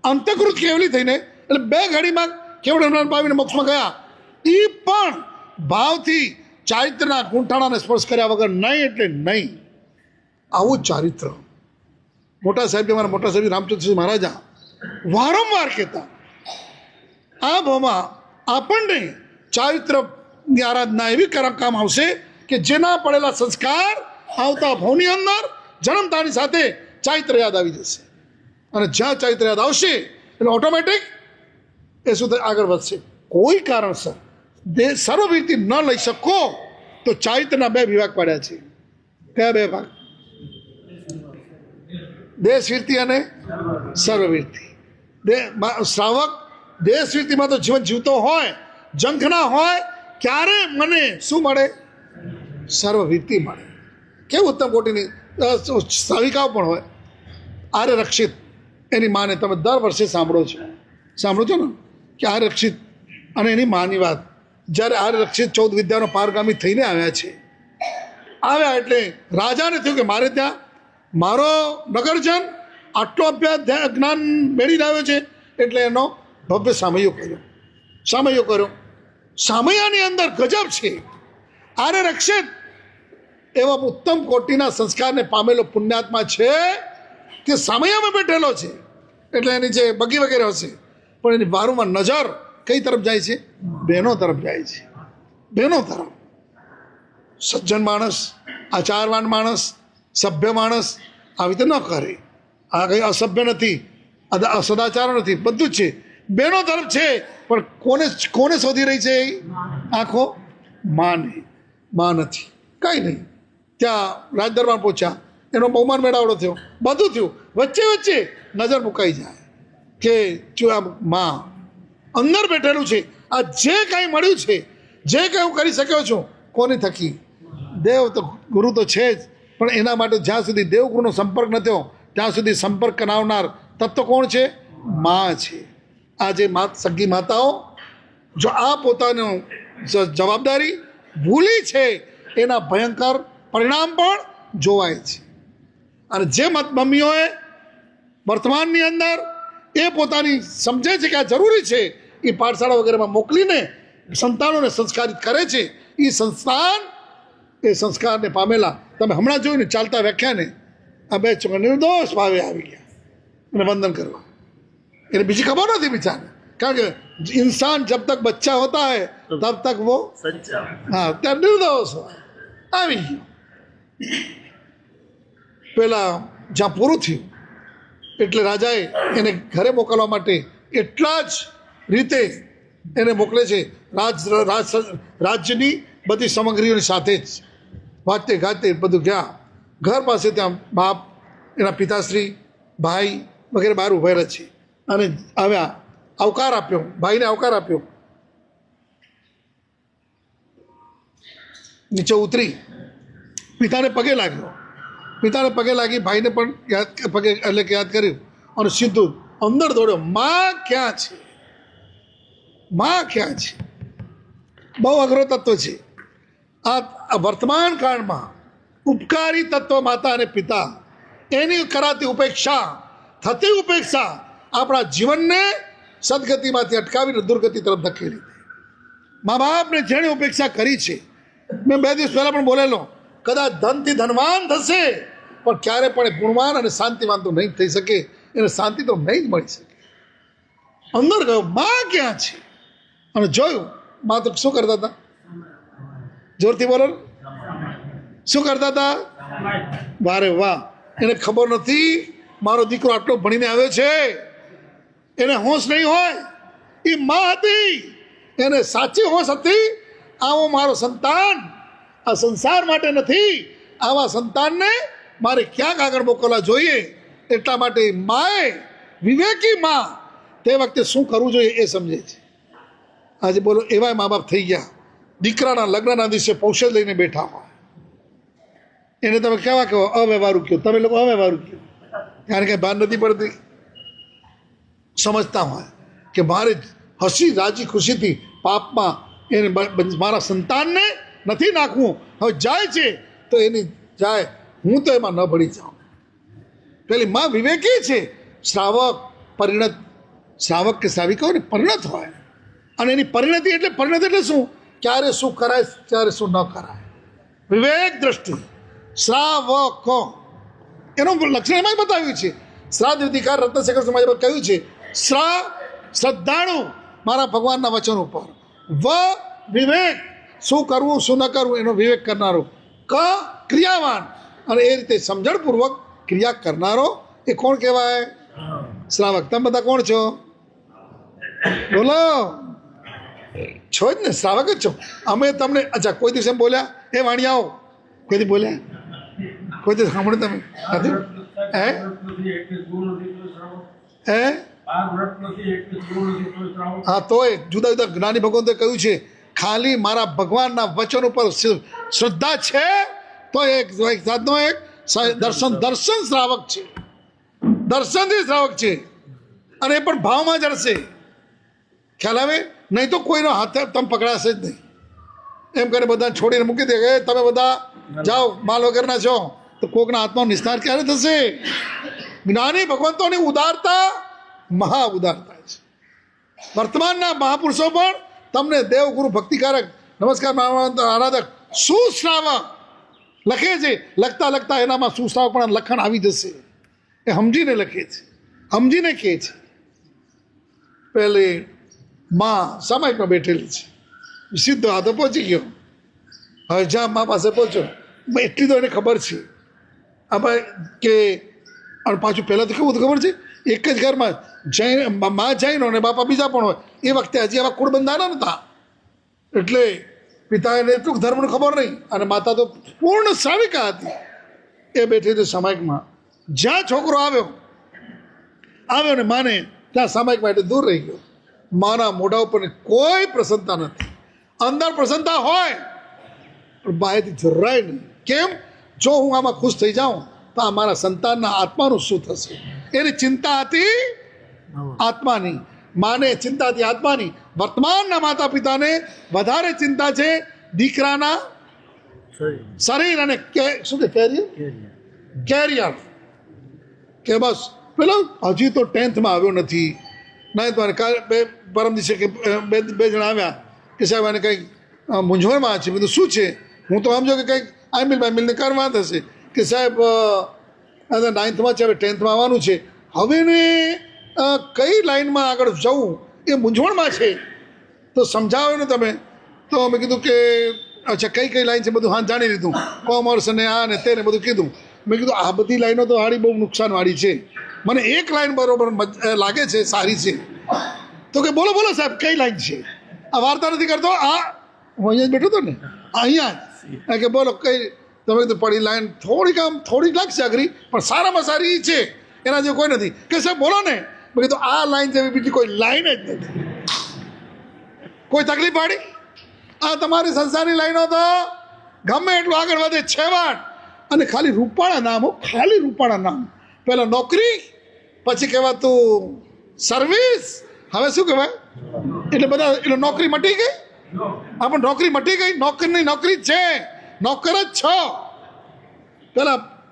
[SPEAKER 1] અંતકૃત કેવલી થઈને એટલે 2 ઘડીમાં કેવળ પામીને મોક્ષમાં ગયા, એ પણ ભાવથી ચારિત્રના ગૂંઠાણાને સ્પર્શ કર્યા વગર નહીં એટલે નહીં. આવું ચારિત્ર મોટા સાહેબ, અમારા મોટા સાહેબ રામચંદ્રસિંહ મહારાજા વારંવાર કહેતા, આ ભાવમાં આપણને ચારિત્રની આરાધના એવી કામ આવશે કે જેના પડેલા સંસ્કાર આવતા ભાવની અંદર જન્મતાની સાથે ચારિત્ર યાદ આવી જશે. અને જ્યાં ચારિત્ર યાદ આવશે એટલે ઓટોમેટિક એ શું થાય, આગળ વધશે. કોઈ કારણસર સર્વવીરથી ન લઈ શકો તો ચારિત્રના 2 વિભાગ પાડ્યા છે. કયા 2 ભાગ? દેશવીરતી અને સર્વવીરતી. શ્રાવક દેશવીરતીમાં તો જીવન જીવતો હોય, જંખના હોય, ક્યારે મને શું મળે? સર્વવીરતી મળે. કેવું ઉત્તમ કોટીની શ્રાવિકાઓ પણ હોય. આર્ય રક્ષિત એની માને તમે દર વર્ષે સાંભળો છો ને કે આર્ય રક્ષિત અને એની માની વાત. જ્યારે આર્ય રક્ષિત 14 વિદ્યાનો પારગામી થઈને આવ્યા છે, આવ્યા એટલે રાજાને થયું કે મારે ત્યાં મારો નગરજન આટલો અભ્યાસ જ્ઞાન મેળવીને આવ્યો છે, એટલે એનો ભવ્ય સામયો કર્યો. સામયાની અંદર ગજબ છે. આર્ય રક્ષિત એવા ઉત્તમ કોટીના સંસ્કારને પામેલો પુણ્યાત્મા છે તે સામયામાં બેઠેલો છે. એટલે એની જે બગી વગેરે હશે, પણ એની વારુમાં નજર કઈ તરફ જાય છે? બહેનો તરફ જાય છે. બહેનો તરફ. સજ્જન માણસ, આચારવાન માણસ, સભ્ય માણસ આવી રીતે ન કરે. આ કંઈ અસભ્ય નથી, સદાચાર નથી, બધું જ છે. બહેનો તરફ છે. પણ કોને શોધી રહી છે? આંખો માં નથી, કંઈ નહીં. ત્યાં રાજદરબાર પહોંચ્યા, એનો બહુમાન મેળાવડો થયો, બધું થયું, વચ્ચે નજર મુકાઈ જાય કે જો આ માં અંદર બેઠેલું છે. આ જે કાંઈ મળ્યું છે, જે કંઈ હું કરી શક્યો છું, કોની થકી? દેવ તો ગુરુ તો છે જ, પણ એના માટે જ્યાં સુધી દેવગુરુનો સંપર્ક ન થયો ત્યાં સુધી સંપર્ક કરાવનાર તત્વ કોણ છે? માં છે. આ જે સગી માતાઓ જો આ પોતાનું જવાબદારી ભૂલી છે, એના ભયંકર પરિણામ પણ જોવાય છે. અને જે મમ્મીઓએ વર્તમાનની અંદર એ પોતાની સમજે છે કે આ જરૂરી છે, એ પાઠશાળા વગેરેમાં મોકલીને સંતાનોને સંસ્કારિત કરે છે. એ સંસ્થાન એ સંસ્કારને પામેલા તમે હમણાં જોયું ને ચાલતા વ્યાખ્યાને આ બે છોકરા નિર્દોષ ભાવે આવી ગયા અને વંદન કરવા. એને બીજી ખબર નથી બિચારને, કારણ કે इंसान जब तक बच्चा होता है तब तक वो
[SPEAKER 3] સચ્ચા
[SPEAKER 1] हाँ ત્યારે નિર્દોષ હોય. આવી ગયો પેલા જ્યાં પૂરું થયું એટલે રાજાએ એને ઘરે મોકલવા માટે એટલા જ રીતે એને મોકલે છે રાજ્યની બધી સામગ્રીઓની સાથે જ વાતે ગાતે બધું ગયા. ઘર પાસે ત્યાં બાપ એના પિતાશ્રી ભાઈ વગેરે બહાર ઉભેલા છે અને આવ્યા. આવકાર આપ્યો, ભાઈને આવકાર આપ્યો. નીચે ઉતરી પિતાને પગે લાગ્યો. પિતાને પગે લાગી ભાઈને પણ પગે એટલે કે યાદ કર્યું અને સીધું અંદર દોડ્યો. માં ક્યાં છે, માં ક્યાં છે? બહુ અઘરો તત્વ છે આ વર્તમાન કાળમાં. ઉપકારી તત્વ માતા અને પિતા, એની કરાતી ઉપેક્ષા, થતી ઉપેક્ષા આપણા જીવનને સદગતિમાંથી અટકાવીને દુર્ગતિ તરફ ધકેલી દે. મા બાપને જેણે ઉપેક્ષા કરી છે, મેં 2 દિવસ પહેલાં પણ બોલેલો, કદાચ ધનથી ધનવાન થશે પણ ક્યારે પણ ગુણવાન અને શાંતિવાન તો નહીં થઈ શકે. એને શાંતિ તો નહીં જ મળી શકે. અંદર ગયો, માં ક્યાં છે? અને જોયું માં તો શું કરતા હતા? જોરથી બોલો, શું કરતા હતા? વારે વાહ, એને ખબર નથી મારો દીકરો આટલો ભણીને આવ્યો છે. એને હોશ નહીં હોય. એ માં હતી, એને સાચી હોશ હતી. આવો મારો સંતાન આ સંસાર માટે નથી, આવા સંતાનને મારે ક્યાંક આગળ મોકલવા જોઈએ. એટલા માટે માએ, વિવેકી માં, તે વખતે શું કરવું જોઈએ એ સમજે છે. આજે બોલો એવા મા બાપ થઈ ગયા, દીકરાના લગ્નના દિવસે પૌષધ લઈને બેઠા હોય. એને તમે કેવા કહો? અવ્યવહારું કહો. તમે લોકો અવ્યવહારું કહો, કારણ કે ભાન નથી પડતી. સમજતા હોય કે મારે હસી રાજી ખુશીથી પાપમાં એને મારા સંતાનને નથી નાખવું. હવે જાય છે તો એની જાય, હું તો એમાં ન ભળી જાઉં. પેલી માં વિવેકી છે. શ્રાવક પરિણત, શ્રાવક કે શ્રાવિકા હોય ને પરિણત હોય, અને એની પરિણતિ એટલે પરિણત એટલે શું? ક્યારે શું કરાય, ક્યારે શું ન કરાય. વિવેક દ્રષ્ટિ શ્રાવકો એનું લક્ષણ એમાં જ બતાવ્યું છે. શ્રાદ્ધ વિધિકાર રત્નશેખર સમાજ કહ્યું છે, શ્રદ્ધાળુ મારા ભગવાનના વચન ઉપર. વિવેક, શું કરવું શું ન કરવું એનો વિવેક કરનારો. ક્રિયાવાન, અને એ રીતે સમજણપૂર્વક ક્રિયા કરનારો. એ કોણ કહેવાય? શ્રાવક. તમે બધા કોણ છો? બોલો, છો જ ને, શ્રાવક જ છો. અમે તમને અચ્છા કોઈ દિવસ એમ બોલ્યા એ વાણિયાઓ? કોઈ દિવસ બોલ્યા? કોઈ દિવસ સાંભળ્યું તમે? નથી? હે હા, તોય જુદા જુદા જ્ઞાની ભગવંતોએ કહ્યું છે, ખાલી મારા ભગવાનના વચન ઉપર શ્રદ્ધા છે તો એક જાતનો એક દર્શન શ્રાવક છે. દર્શનથી શ્રાવક છે, અને એ પણ ભાવમાં જ રહેશે. ખ્યાલ આવે? નહીં તો કોઈનો હાથ તમે પકડાશે જ નહીં. એમ કરીને બધાને છોડીને મૂકી દે કે તમે બધા જાઓ, માલ વગરના છો, તો કોકના હાથમાં નિસ્તાર ક્યારે થશે? જ્ઞાની ભગવંતોની ઉદારતા મહા ઉદારતા છે. વર્તમાનના મહાપુરુષો પણ તમને દેવગુરુ ભક્તિકારક નમસ્કાર આરાધક સુશ્રાવક લખે છે. લખતા લખતા એનામાં સુશ્રાવક પણ લખણ આવી જશે. એ સમજીને લખે છે, સમજીને કહે છે. પહેલે માં સામાયિકમાં બેઠેલી છે, સીધો હાથે પહોંચી ગયો. હવે જ્યાં મા પાસે પહોંચ્યો, એટલી તો એને ખબર છે આ ભાઈ કે. અને પાછું પહેલાં તો કેવું ખબર છે, એક જ ઘરમાં જૈન મા જૈનો અને બાપા બીજા પણ હોય. એ વખતે હજી આવા કુળ બંધાના નહોતા, એટલે પિતાને એટલું ધર્મનું ખબર નહીં, અને માતા તો પૂર્ણ શ્રાવિકા હતી. એ બેઠી હતી સામાયિકમાં. જ્યાં છોકરો આવ્યો ને માને, ત્યાં સામાયિક માટે દૂર રહી ગયો. માના મોઢા ઉપર કોઈ પ્રસન્નતા નથી. અંદર પ્રસન્નતા હોય પણ બહારથી જરાય નહીં. કેમ? જો હું આમાં ખુશ થઈ જાઉં તો આ મારા સંતાનના આત્માનું શું થશે? એની ચિંતા હતી આત્માની. માને ચિંતા હતી આત્માની. વર્તમાનના માતા પિતાને વધારે ચિંતા છે દીકરાના શરીર અને શું કે કેરિયર. કે બસ પેલો હજી તો 10th આવ્યો નથી, નહીં તમારે કાલે પરમ દિવસે કે બે જણા આવ્યા કે સાહેબ આને કંઈક મૂંઝવણમાં છે. બધું શું છે? હું તો સમજો કે કંઈક આઈમિલને કાર વાત હશે કે સાહેબ 9th છે, હવે 10th આવવાનું છે, હવે ને કઈ લાઈનમાં આગળ જવું એ મૂંઝવણમાં છે, તો સમજાવો ને તમે. તો મેં કીધું કે અચ્છા કઈ લાઈન છે બધું હા જાણી લીધું, કોમર્સ અને આ ને તેને બધું કીધું. મેં કીધું આ બધી લાઈનો તો હારી બહુ નુકસાનવાળી છે, મને એક લાઈન બરોબર લાગે છે, સારી છે. તો કે બોલો બોલો સાહેબ કઈ લાઈન છે? આ વાર્તા નથી કરતો, આ હું અહીંયા જ બેઠો હતો ને, અહીંયા જ કે બોલો કઈ. તમે કીધું પડી લાઈન થોડીક લાગશે અઘરી, પણ સારામાં સારી છે, એના જેવું કોઈ નથી. કે સાહેબ બોલો ને. મેં કીધું આ લાઈન જેવી બીજી કોઈ લાઈન જ નથી. કોઈ તકલીફ પાડી? આ તમારી સંસારની લાઈનો તો ગમે એટલું આગળ વધે છેવાડ, અને ખાલી રૂપાળા નામ હો, ખાલી રૂપાળા નામ. પહેલાં નોકરી, પછી કહેવાતું સર્વિસ, હવે શું કહેવાય? એટલે બધા એટલે નોકરી મટી ગઈ. હા પણ નોકરી મટી ગઈ, નોકરીની નોકરી જ છે, નોકર જ છો.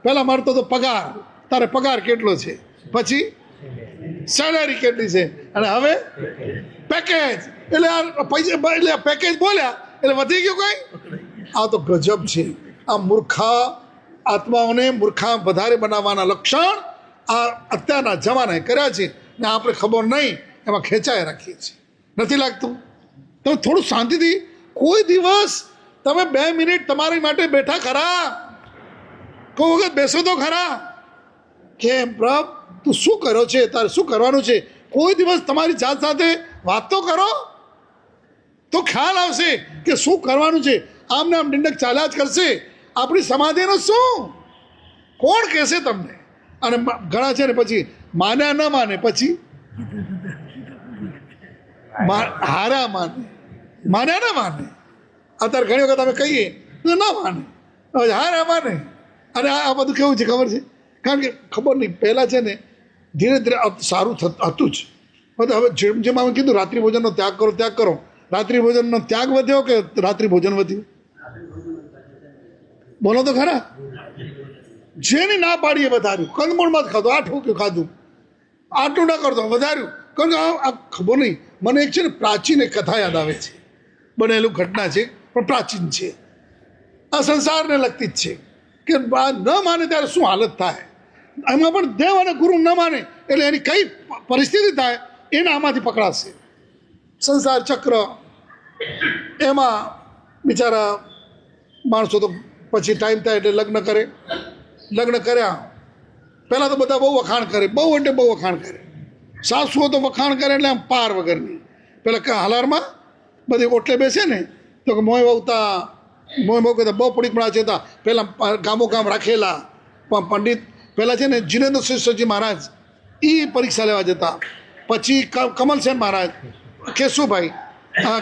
[SPEAKER 1] પહેલાં મળતો તો પગાર, તારે પગાર કેટલો છે, પછી સેલેરી કેટલી છે, અને હવે પેકેજ. એટલે આ પૈસા એટલે પેકેજ બોલ્યા એટલે વધી ગયું કઈ? આ તો ગજબ છે. આ મૂર્ખા આત્માઓને મૂર્ખા વધારે બનાવવાના લક્ષણ આ અત્યારના જમાનાએ કર્યા છે ને આપણે ખબર નહીં એમાં ખેંચાઈ રાખીએ છીએ. નથી લાગતું? તમે થોડું શાંતિથી કોઈ દિવસ તમે 2 મિનિટ તમારી માટે બેઠા ખરા? કોઈ વખત બેસો તો ખરા કે પ્રભુ તું શું કર્યો છે, તારે શું કરવાનું છે? કોઈ દિવસ તમારી જાત સાથે વાત તો કરો, તો ખ્યાલ આવશે કે શું કરવાનું છે. આમને આમ નિંદક ચાલ્યા જ કરશે. આપણી સમાધિનો શું? કોણ કહેશે તમને? અને ઘણા છે ને પછી માન્યા ન માને, પછી હારા માને, માન્યા ન માને. અત્યારે ઘણી વખત અમે કહીએ તો ના માને, હારા માને. અને આ બધું કેવું છે ખબર છે? કારણ કે ખબર નહીં, પહેલાં છે ને ધીરે ધીરે સારું હતું જ. હવે જેમ જેમ અમે કીધું રાત્રિ ભોજનનો ત્યાગ કરો. રાત્રિ ભોજનનો ત્યાગ વધ્યો કે રાત્રિ ભોજન વધ્યું? બોલો તો ખરા. જેની ના પાડીએ વધાર્યું, કંદમૂળમાં જ ખાધું, 8 રૂપિયું ખાધું, આટલું ના કરતો વધાર્યું. કારણ કે આ ખબર નહીં, મને એક છે ને પ્રાચીન એક કથા યાદ આવે છે, બનેલું ઘટના છે પણ પ્રાચીન છે, આ સંસારને લગતી જ છે. કે ન માને ત્યારે શું હાલત થાય, એમાં પણ દેવ અને ગુરુ ન માને એટલે એની કઈ પરિસ્થિતિ થાય એને આમાંથી પકડાશે. સંસાર ચક્ર એમાં બિચારા માણસો તો પછી ટાઈમ થાય એટલે લગ્ન કર્યા. પહેલાં તો બધા બહુ વખાણ કરે, બહુ એટલે બહુ વખાણ કરે. સાસુઓ તો વખાણ કરે એટલે આમ પાર વગરની. પેલા હાલારમાં બધી ઓટલે બેસે ને તો કે મોય બહુ કહેતા બહુ પડીકપણા છે. પહેલાં ગામો રાખેલા પંડિત પહેલાં છે ને જીનેન્દ્ર શિવજી મહારાજ એ પરીક્ષા લેવા જતા, પછી કમલસેન મહારાજ, કેશુભાઈ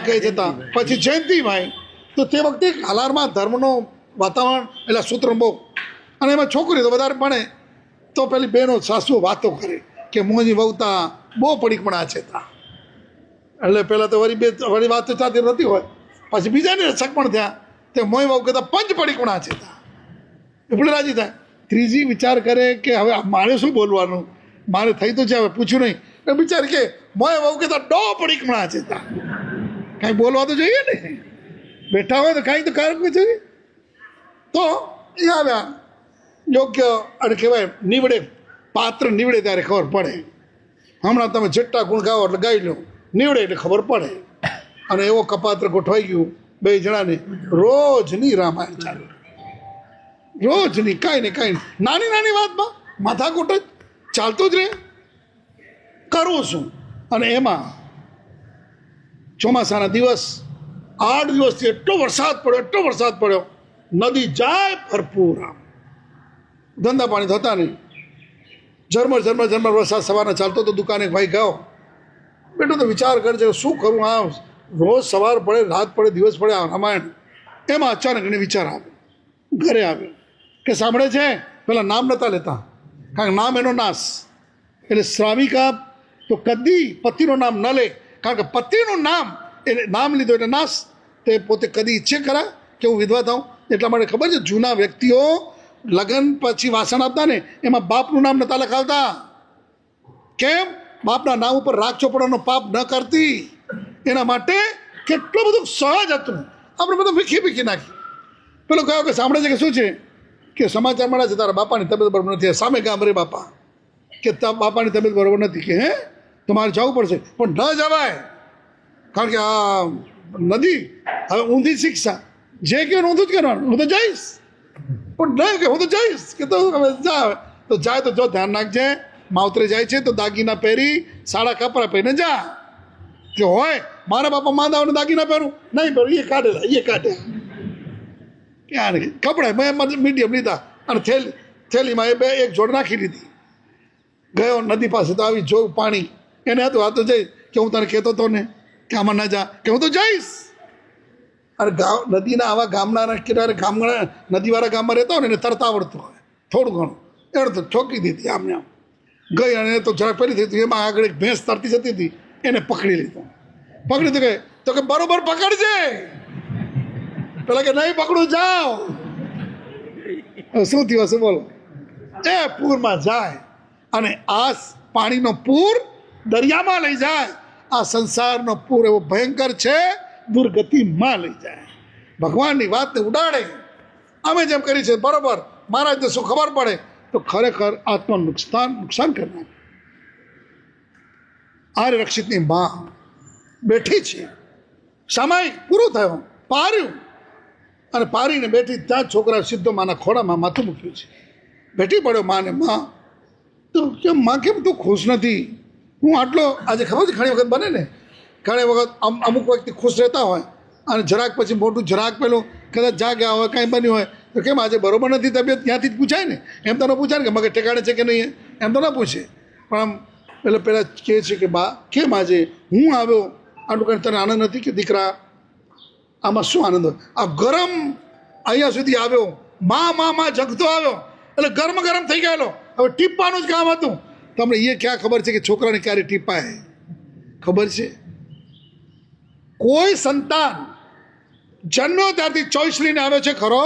[SPEAKER 1] કહે જતા, પછી જયંતિભાઈ. તો તે વખતે હાલારમાં ધર્મનો વાતાવરણ એટલે સૂત્ર બહુ, અને એમાં છોકરી તો વધારે ભણે. તો પેલી બહેનો સાસુઓ વાતો કરે કે મોજી વહુતા બહુ પડીકપણા છે. એટલે પહેલાં તો વળી વાતો થતી નથી હોય, પછી બીજાને રક્ષક પણ થયા તે મોય વહુ કહેતા 5 પડીકપણા છે. એટલે રાજી થાય. ત્રીજી વિચાર કરે કે હવે મારે શું બોલવાનું, મારે થઈ તો છે, હવે પૂછ્યું નહીં. એટલે વિચાર કે મોય વહુ કહેતા 2 પડીકપણા છે. કાંઈ બોલવા તો જોઈએ ને, બેઠા હોય તો કાંઈ તો કારણ જોઈએ. તો એ આવ્યા યોગ્ય અને કહેવાય નીવડે, પાત્ર નીવડે ત્યારે ખબર પડે. હમણાં તમે જેટલા ગુણ ગાઓ એટલે ગાઈ લો, નીવડે એટલે ખબર પડે. અને એવો કપાત્ર ગોઠવાઈ ગયું 2 જણાને. રોજની રામાયણ ચાલુ, રોજની કાંઈ ને કાંઈ નાની વાતમાં માથાકૂટ જ ચાલતું જ રહે. કરવું શું? અને એમાં ચોમાસાના દિવસ 8 દિવસથી એટલો વરસાદ પડ્યો, નદી જાય ભરપૂર, આમ ધંધા પાણી થતા નહીં. ઝરમર વરસાદ સવારના ચાલતો તો દુકાને ભાઈ ગયો બેટો તો વિચાર કરજે શું કરું. આ રોજ સવાર પડે, રાત પડે, દિવસ પડે, આ રામાયણ. એમાં અચાનક એને વિચાર આવ્યો, ઘરે આવ્યો કે સાંભળે છે, પેલા નામ નહોતા લેતા કારણ કે નામ એનો નાશ. એટલે શ્રાવિકા તો કદી પતિનું નામ ન લે, કારણ કે પતિનું નામ એટલે નામ લીધું એટલે નાશ. તે પોતે કદી ઈચ્છે ખરા કે હું વિધવા થાઉં? એટલા માટે ખબર છે જૂના વ્યક્તિઓ લગ્ન પછી વાસણ આપતા ને એમાં બાપનું નામ નહોતા લખાવતા. કેમ? બાપના નામ ઉપર રાગ ચોપડાનો પાપ ન કરતી. એના માટે કેટલું બધું સહજ હતું. આપણે બધું વીખી નાખી. પેલો કહ્યો કે સાંભળે છે કે શું છે કે સમાચાર મળે છે તારા બાપાની તબિયત બરોબર નથી. સામે ગામ રે બાપા કે બાપાની તબિયત બરોબર નથી કે હે તમારે જવું પડશે. પણ ન જવાય, કારણ કે આ નદી હવે ઊંધી શિક્ષા જે કે ઊંધું જ કરવાનું. હું તો જઈશ, પણ નહીં કે હું તો જઈશ કે તો હવે જાય તો જો ધ્યાન રાખજે. માવતરે જાય છે તો દાગીના પહેરી સાડા કપડાં પહેરીને જા. કે હોય મારા બાપા માંદાઓને દાગીના પહેરું નહીં પહેરું, એ કાઢે ક્યાં કપડાં મેં મીડિયમ લીધા અને થેલીમાં એ એક જોડ નાખી દીધી. ગયો નદી પાસે તો આવી જોયું પાણી. એને હતું આ તો જઈ કે હું તને કહેતો હતો ને કે આમાં ના જા, કે હું તો જઈશ. અને નદીના આવા ગામના કિનારે નદીવાળા ગામમાં રહેતા હોય ને એને તરતા આવડતું હોય થોડું ઘણું, એને તો ઠોકી દીધી આમને આમ ગઈ. અને તો જરાક પેલી થઈ હતી, એમાં આગળ એક ભેંસ તરતી જતી હતી, એને પકડી લીધો. પકડી તો કે બરોબર પકડજે. પેલા કે નહીં પકડું, જાઓ. શું થયું હશે બોલો? એ પૂરમાં જાય અને આ પાણીનો પૂર દરિયામાં લઈ જાય. આ સંસારનો પૂર એવો ભયંકર છે, દુર્ગતિમાં લઈ જાય. ભગવાનની વાતને ઉડાડે. અમે જેમ કરી છે બરોબર, મહારાજને શું ખબર પડે તો ખરેખર આત્માનું નુકસાન કરી નાખે. આર્ય રક્ષિતની માં બેઠી છે, સામાયિક પૂરું થયું, પાર્યું અને પારીને બેઠી ત્યાં છોકરા સીધો માના ખોડામાં માથું મૂક્યું છે. બેઠી પડ્યો માને, માં તો કેમ માં કેમ તું ખુશ નથી? હું આટલો આજે ખબર છે ઘણી વખત બને ને, ઘણી વખત અમુક વ્યક્તિ ખુશ રહેતા હોય અને જરાક પછી મોટું જરાક પેલું કદાચ જાગ્યા હોય કાંઈ બન્યું હોય તો કેમ આજે બરોબર નથી તબિયત, ત્યાંથી જ પૂછાય ને. એમ તો ન પૂછાય ને કે મગજ ઠેકાણે છે કે નહીં, એમ તો ન પૂછે. પણ આમ પહેલાં કહે છે કે બા કેમ આજે હું આવ્યો, આટલું કંઈ તને આનંદ નથી કે દીકરા? આમાં શું આનંદ હોય? આ ગરમ અહીંયા સુધી આવ્યો, માં જગતો આવ્યો એટલે ગરમ થઈ ગયેલો. હવે ટીપવાનું જ કામ હતું. તમને એ ક્યાં ખબર છે કે છોકરાને ક્યારે ટીપાય? ખબર છે? કોઈ સંતાન જન્મ્યો ત્યારથી ચોઈસ લઈને આવ્યો છે ખરો?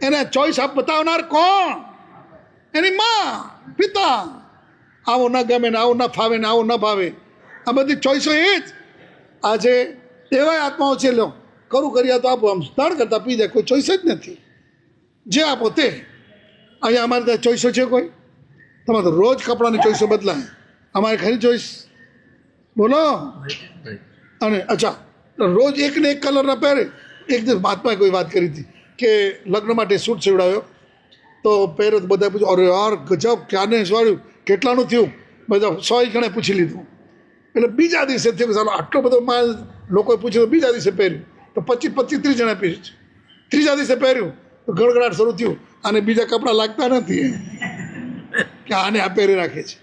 [SPEAKER 1] એને ચોઈસ બતાવનાર કોણ? એની માં, પિતા. આવો ન ગમે ને આવું ન ફાવે ને આવું ન ભાવે, આ બધી ચોઈસો એ જ. આજે એવાય આત્માઓ છે, લો કરું કર્યા તો આપો, આમ દાણ કરતા પી જાય, કોઈ ચોઈસ જ નથી. જે આપો તે. અહીંયા અમારે ત્યાં ચોઈસો છે કોઈ? તમારે તો રોજ કપડાની ચોઈસો બદલાય. અમારે ખરી ચોઈસ બોલો? અને અચ્છા રોજ એક ને એક કલરના પહેરે. એક દિવસ મહાત્માએ કોઈ વાત કરી હતી કે લગ્ન માટે સૂટ સીવડાવ્યો તો પહેર્યો તો બધા પૂછ્યું, અરે યાર ગજબ, ક્યાંને સીવડાવ્યું, કેટલાનું થયું? બધા 100 ગણે પૂછી લીધું. એટલે બીજા દિવસે થયું કે ચાલો આટલો બધો લોકોએ પૂછ્યું તો બીજા દિવસે પહેર્યું તો 25-30 જણા પીછું. ત્રીજા દિવસે પહેર્યું તો ગડગડાટ શરૂ થયું અને બીજા કપડાં લાગતા નથી કે આને આ પહેરી રાખે છે.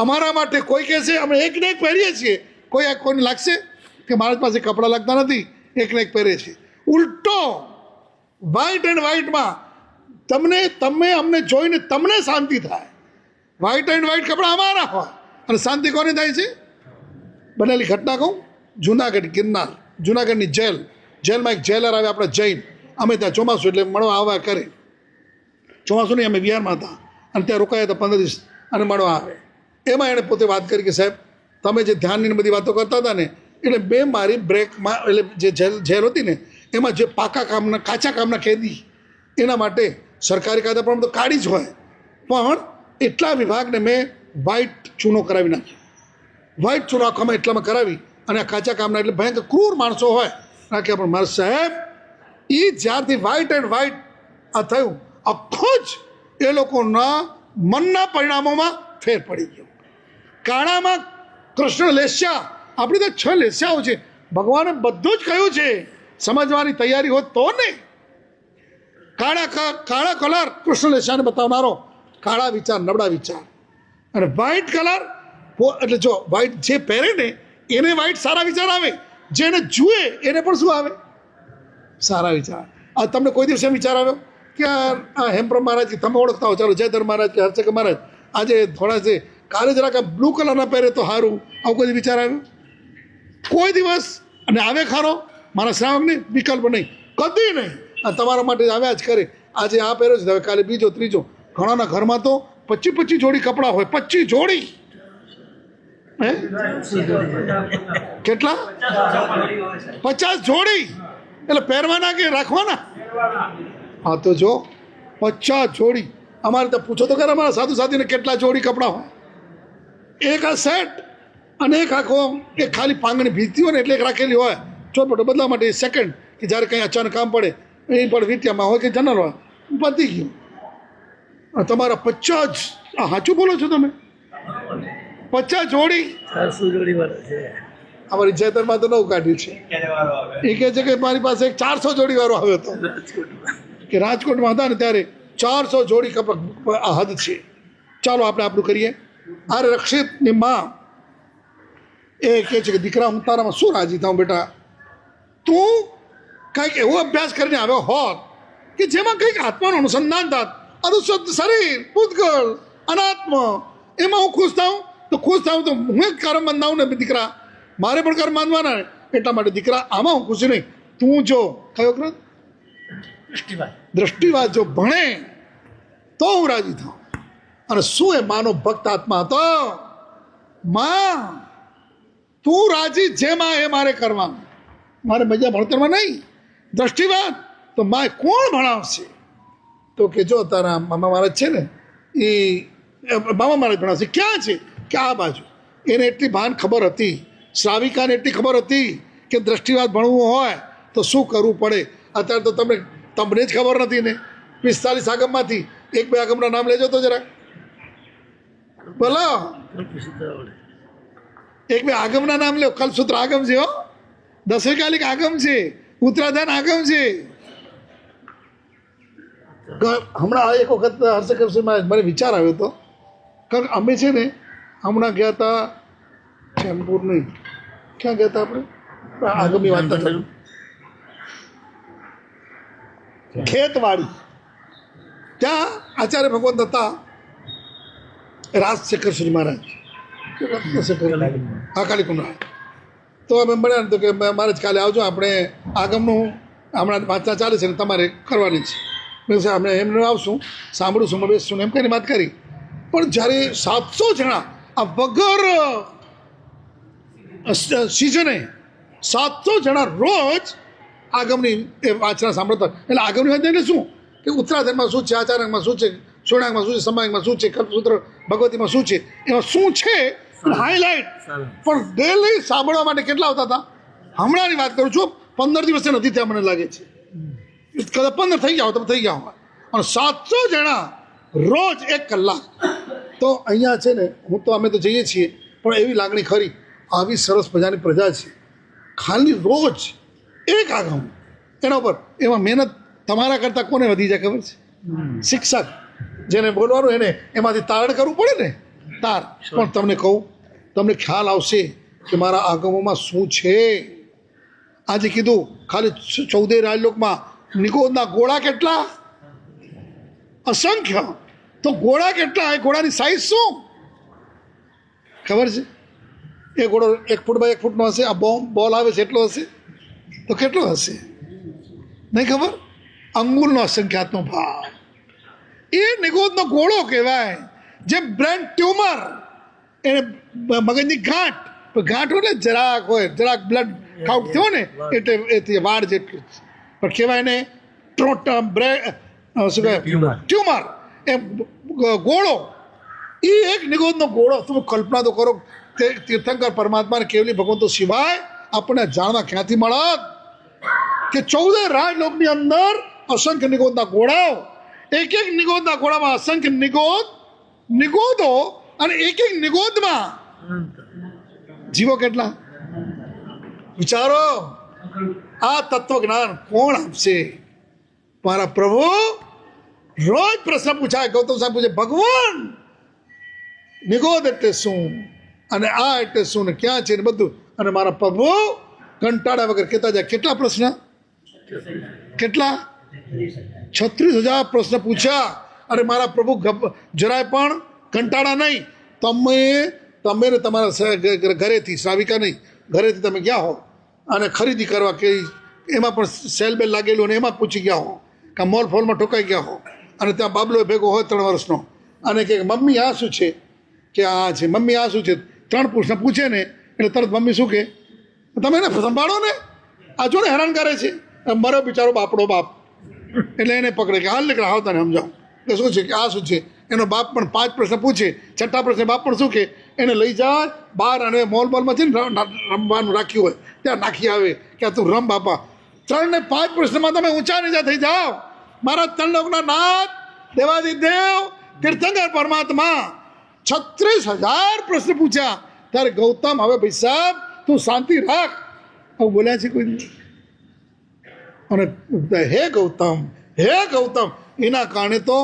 [SPEAKER 1] અમારા માટે કોઈ કહે છે અમે એક ને એક પહેરીએ છીએ, કોઈને લાગશે કે મારા પાસે કપડાં લાગતા નથી, એક ને એક પહેરે છે. ઉલટો વ્હાઇટ એન્ડ વ્હાઇટમાં તમે અમને જોઈને તમને શાંતિ થાય. વ્હાઇટ એન્ડ વ્હાઇટ કપડાં અમારા હોય અને શાંતિ કોને થાય છે? બનેલી ઘટના કહું, જુનાગઢ ગિરનાર, જુનાગઢની જેલમાં એક જેલર આવે આપણા જૈન. અમે ત્યાં ચોમાસું એટલે મળવા આવવા કરે. ચોમાસું નહીં, અમે બિહારમાં હતા અને ત્યાં રોકાયા હતા 15 દિવસ અને મળવા આવે. એમાં એણે પોતે વાત કરી કે સાહેબ તમે જે ધ્યાનની બધી વાતો કરતા હતા ને, એટલે બે મારી બ્રેકમાં એટલે જે જેલ હતી ને એમાં જે કાચા કામના કેદી એના માટે સરકારી કાયદા પ્રમાણે તો કાઢી જ હોય, પણ એટલા વિભાગને મેં વ્હાઇટ ચૂનો કરાવી નાખ્યો. વ્હાઇટ ચૂનો આખામાં એટલામાં કરાવી અને આ કાચા કામના એટલે ભયંકર ક્રૂર માણસો હોય નાખ્યા. પણ મારા સાહેબ એ જ્યારથી વ્હાઇટ એન્ડ વ્હાઇટ આ થયું, આખો જ એ લોકોના મનના પરિણામોમાં ફેર પડી ગયો. કાણામાં કૃષ્ણ લેસ્યા, આપણી તો 6 લેસ્યાઓ છે. ભગવાને બધું જ કહ્યું છે, સમજવાની તૈયારી હોત તો ને. કાળા કલર કૃષ્ણ લેસ્યાને બતાવનારો, કાળા વિચાર નબળા વિચાર. અને વ્હાઇટ કલર એટલે જો વ્હાઇટ જે પહેરે ને એને વ્હાઇટ સારા વિચાર આવે, જેને જુએ એને પણ શું આવે? સારા વિચાર. આ તમને કોઈ દિવસે વિચાર આવ્યો કે આ હેમપ્રમ મહારાજ તમે ઓળખતા હો, ચાલો જયધર મહારાજ કે હર્ષક મહારાજ આજે થોડા છે, કાલે જરાક બ્લુ કલરના પહેરે તો સારું, આવું કોઈ વિચાર આવ્યો? કોઈ દિવસ? અને આવે ખારો મારા શ્રાવકને વિકલ્પ નહીં, કદી નહીં. આ તમારા માટે આવ્યા જ કરે. આજે આ પહેર્યો છે, હવે કાલે બીજો ત્રીજો. ઘણાના ઘરમાં તો 25 જોડી કપડાં હોય, 25 જોડી. હે કેટલા 50 જોડી એટલે પહેરવાના કે રાખવાના? હા તો જો 50 જોડી. અમારે તો પૂછો તો ખરા અમારા સાધુ સાધીને કેટલા જોડી કપડાં હોય. એક આ સેટ અને એક આખો એક ખાલી પાંગણી ભીતી હોય ને એટલે એક રાખેલી હોય ચોટપટો બદલા માટે. સેકન્ડ કે જ્યારે કંઈ અચાનક કામ પડે એ પણ વીટિયામાં હોય કે જનરલ હોય પતી ગયું. તમારા 50 સાચું બોલો છો તમે? 50 જોડી અમારી ચેતનમાં તો નવું કાઢ્યું છે. એ કહે છે કે મારી પાસે એક 400 જોડી વાળો આવ્યો હતો કે રાજકોટમાં હતા ને ત્યારે 400 જોડી કપડાં આ હદ છે. ચાલો આપણે આપણું કરીએ. આ રક્ષિતની માં એ કહે છે કે દીકરા હું તારામાં શું રાજી થાઉં બેટા, તું કંઈક એવો અભ્યાસ કરીને આવ્યો હોત કે જેમાં કંઈક આત્માનું અનુસંધાન થાત. આ તો શુદ્ધ શરીર ભૂતગળ અનાત્મ એમાં હું ખુશ થાઉં તો ખુશ થાઉં તો હું જ કર્મ બંધાવું ને દીકરા, મારે પણ કર્મ બાંધવાના ને. એટલા માટે દીકરા આમાં હું ખુશી નહીં. તું જો કયો ગ્રંથ દ્રષ્ટિવાદ જો ભણે તો હું રાજી થાઉં. અને શું એ માનો ભક્ત આત્મા હતો? માં તું રાજી જેમાં એ મારે કરવાનું, મારે મજા ભણતરમાં નહીં. દ્રષ્ટિવાદ તો માય કોણ ભણાવશે? તો કે જો તારા મામા મહારાજ છે ને એ મામા મહારાજ ભણાવશે. ક્યાં છે? કે આ બાજુ. એને એટલી ભાન ખબર હતી, શ્રાવિકાને એટલી ખબર હતી કે દ્રષ્ટિવાદ ભણવું હોય તો શું કરવું પડે. અત્યારે તો તમને જ ખબર નથી ને. 45 આગમમાંથી 1-2 આગમના નામ લેજો તો જરા બોલો. 1-2 આગમના નામ લો. કલ્પસૂત્ર આગમ છે, હો દશેકાલિક આગમ છે, ઉત્તરાધાન આગમ છે. હમણાં એક વખત હર્ષકૃષ્ણમાં મને વિચાર આવ્યો હતો કારણ કે અમે છે ને હમણાં ગયા હતા ચેમ્બુર નહીં, ક્યાં ગયા હતા આપણે આગમની વાત થયું ખેતવાડી. ત્યાં આચાર્ય ભગવંત હતા રાજશેખરશ્રી મહારાજ કાલી કુંડા. તો અમે મળ્યા ને તો કે મારે જ કાલે આવજો, આપણે આગમનું હમણાં વાંચના ચાલે છે ને તમારે કરવાની છે. મેં અમે એમને આવશું, સાંભળું બેસશું ને એમ કરીને વાત કરી. પણ જ્યારે 700 જણા આ વગર સિઝને 700 જણા રોજ આગમની એ વાંચના સાંભળતા. એટલે આગમની વાત એટલે શું કે ઉત્તરાધનમાં શું છે, આચાર્યમાં શું છે, સોણાંગમાં શું છે, સમાયમાં શું છે, કલ્પસૂત્ર ભગવતીમાં શું છે, એમાં શું છે હાઈલાઇટ. પણ ડેલી સાંભળવા માટે કેટલા આવતા હતા? હમણાંની વાત કરું છું, 15 દિવસે નથી થયા મને લાગે છે, કદાચ 15 થઈ ગયા તો થઈ ગયા હોય. અને 700 જણા રોજ 1 કલાક. તો અહીંયા છે ને હું તો અમે તો જઈએ છીએ પણ એવી લાગણી ખરી, આવી સરસ મજાની પ્રજા છે, ખાલી રોજ 1 આગમ એના ઉપર. એમાં મહેનત તમારા કરતાં કોને વધી જાય ખબર છે? શિક્ષક જેને બોલવાનું એને એમાંથી તારણ કરવું પડે ને તાર. પણ તમને કહું, તમને ખ્યાલ આવશે કે મારા આગમોમાં શું છે. આજે કીધું ખાલી 14 રાજલોકમાં નિકોદના ગોળા કેટલા? અસંખ્ય. તો ગોળા કેટલા? એ ગોળાની સાઈઝ શું ખબર છે? એ ઘોડો 1 ફૂટ બાય 1 ફૂટનો હશે. આ બોલ આવે છે એટલો હશે તો કેટલો હશે નહીં ખબર. અંગુલનો અસંખ્યાતનો ભાવ. એ નિગોદનો ગોળો કહેવાય. જેમ બ્રેન ટ્યુમર એને મગજની ગાંઠ એટલે જરાક હોય, જરાક બ્લડ કાઉટ થયો ને એટલે એ વાળ જેટલું પણ કહેવાય ને શું કહેવાય ટ્યુમર. એ ગોળો એ એક નિગોદનો ગોળો. તમે કલ્પના તો કરો તે તીર્થંકર પરમાત્માને કેવલી ભગવંતો સિવાય આપણને જાણવા ક્યાંથી મળત કે 14 રાજલોકની અંદર અસંખ્ય નિગોદના ગોળાઓ, એક નિગોદના ગોળામાં અસંખ્ય નિગોદો અને એક નિગોદમાં જીવો કેટલા વિચારો. આ તત્વજ્ઞાન કોણ આપશે? મારા પ્રભુ. રોજ પ્રશ્ન પૂછાય, ગૌતમ સાહેબ પૂછે ભગવાન નિગોદ એટલે શું અને આ એટલે શું ને ક્યાં છે ને બધું. અને મારા પ્રભુ કંટાળા વગર કહેતા જાય. કેટલા પ્રશ્ન? કેટલા? 36,000 પ્રશ્ન પૂછ્યા. અને મારા પ્રભુ જરાય પણ કંટાળા નહીં. તમે ને તમારા ઘરેથી, શ્રાવિકા નહીં, ઘરેથી તમે ગયા હો અને ખરીદી કરવા કે એમાં પણ સેલ બેલ લાગેલું અને એમાં પૂછી ગયા હો, કાં મોલ ફોલમાં ઠોકાઈ ગયા હો અને ત્યાં બાબલો ભેગો હોય 3 વર્ષનો અને કે મમ્મી આ શું છે, કે આ છે મમ્મી આ શું છે, 3 પ્રશ્ન પૂછે ને એટલે તરત મમ્મી શું કહે, તમે એને સંભાળો ને, આ જો ને હેરાન કરે છે. મરો બિચારો બાપડો બાપ, એટલે એને પકડે કે હાલ નીકળે, હાવ તને સમજાવું કે શું છે, કે આ શું છે. એનો બાપ પણ 5 પ્રશ્ન પૂછે, 6થા પ્રશ્ન બાપ પણ શું કે એને લઈ જાય બહાર, અને મોલમાં છે ને રમવાનું રાખ્યું હોય ત્યાં નાખી આવે કે તું રમ બાપા. 3 ને 5 પ્રશ્નમાં તમે ઊંચા નીચા થઈ જાઓ. મારા 3 લોકના નાથ દેવાદિદેવ તીર્થંકર પરમાત્મા 36,000 પ્રશ્ન પૂછ્યા. ત્યારે ગૌતમ હવે ભાઈ સાહેબ તું શાંતિ રાખ, આવું બોલ્યા છે કોઈ નહીં. અને હે ગૌતમ, એના કારણે તો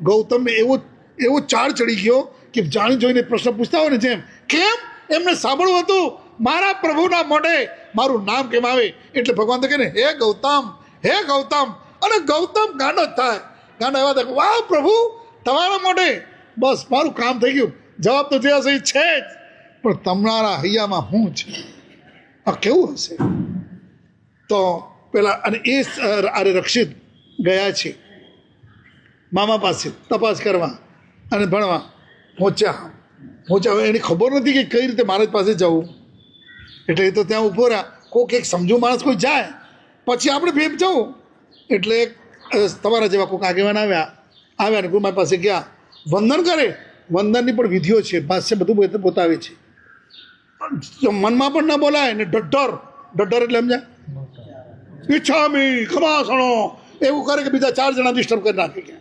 [SPEAKER 1] ગૌતમને એવો ચાળ ચડી ગયો કે જાણી જોઈને પ્રશ્ન પૂછતા હોય ને જેમ. કેમ? એમને સાંભળવું હતું મારા પ્રભુના મોઢે મારું નામ કેમ આવે. એટલે ભગવાન તો કહે ને હે ગૌતમ. અને ગૌતમ ગાંડો જ થાય, ગાંડો એવા થાય વાહ પ્રભુ તમારા મોઢે બસ મારું કામ થઈ ગયું. જવાબ તો જે હશે એ છે જ, પણ તમારા હૈયામાં હું છે, આ કેવું હશે. તો પેલા અને એ અરે રક્ષિત ગયા છે મામા પાસે તપાસ કરવા અને ભણવા. પહોંચ્યા એની ખબર નથી કે કઈ રીતે મહારાજ પાસે જવું. એટલે એ તો ત્યાં ઊભો રહ્યા. કોઈક એક સમજુ માણસ કોઈ જાય પછી આપણે ભેપ જવું. એટલે તમારા જેવા કોઈક આગેવાન આવ્યા ને ગુરુમાઈ પાસે ગયા, વંદન કરે. વંદનની પણ વિધિઓ છે, ભાષ્ય બધું બતાવે છે. મનમાં પણ ન બોલાય ને ડઢર એટલે સમજ્યા, ઈચ્છામી ખમાસણો એવું કરે કે બીજા 4 જણા ડિસ્ટર્બ કરી નાખે કે,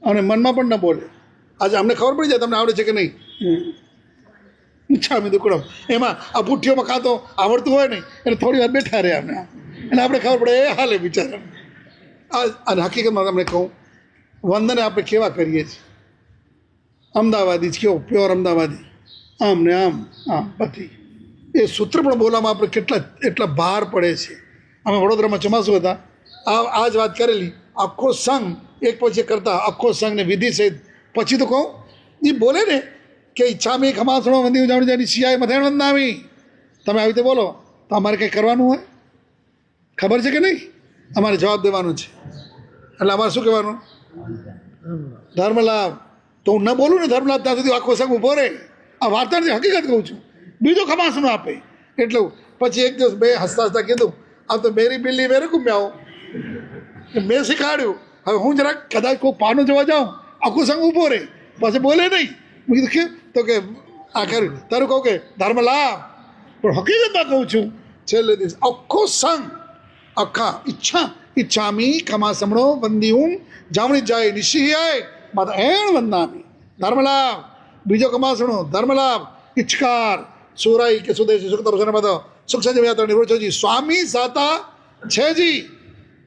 [SPEAKER 1] અને મનમાં પણ ન બોલે. આજે અમને ખબર પડી જાય તમને આવડે છે કે નહીં. ઈચ્છામી દુકડમ એમાં આ પુઠ્ઠીઓમાં કાં તો આવડતું હોય નહીં એટલે થોડી વાર બેઠા રહે અમને, એટલે આપણે ખબર પડે એ હાલે બિચારા. અને હકીકતમાં તમને કહું, વંદને આપણે કેવા કરીએ છીએ, અમદાવાદી જ કેવો પ્યોર અમદાવાદી, આમ ને આમ બધી એ સૂત્ર પણ બોલવામાં આપણે એટલા બહાર પડે છે. અમે વડોદરામાં ચોમાસું હતા, આ જ વાત કરેલી. આખો સંઘ એક પછી કરતા આખો સંઘને વિધિ સહિત પછી તો કહું એ બોલે ને કે ઈચ્છામી ખમાસણો વંદી ઉજાણી જાની શિયાએ મથેણ વંદામી. તમે આવી રીતે બોલો તો અમારે કંઈ કરવાનું હોય ખબર છે કે નહીં, અમારે જવાબ દેવાનો છે. એટલે અમારે શું કહેવાનું, ધર્મલાભ. તો હું ન બોલું ને ધર્મલાભ ત્યાં સુધી આખો સંઘ ઊભો રહે. આ વાર્તાની હકીકત કહું છું. બીજો ખમાસણો આપે એટલે પછી એક દિવસ બે હસતા કીધું આ તો મેરી બિલ્લી મેરે ઘૂમ્યા મેં શીખવાડ્યું. હવે હું જરાક કદાચ કોઈ પાનો જવા જાઉં આખું સંઘ ઊભો રહે પછી બોલે નહીં. મેં કીધું કેમ? તો કે આ કર્યું તારું કહું કે ધર્મલાભ. પણ હકીકતમાં કહું છું છેલ્લે દિવસ આખો સંઘ ઈચ્છામી ખમાસમણો વંદિયું જામણી જાય નિશિયાય માતા એણ વંદામી. ધર્મલાભ. બીજો ખમાસણો ધર્મલાભ. ઈચ્છકાર સુરાઈ કે સુદેશી સુખતર બધા સુખ વ્યાત્ર નિવૃત્તજી સ્વામી સાતા છેજી.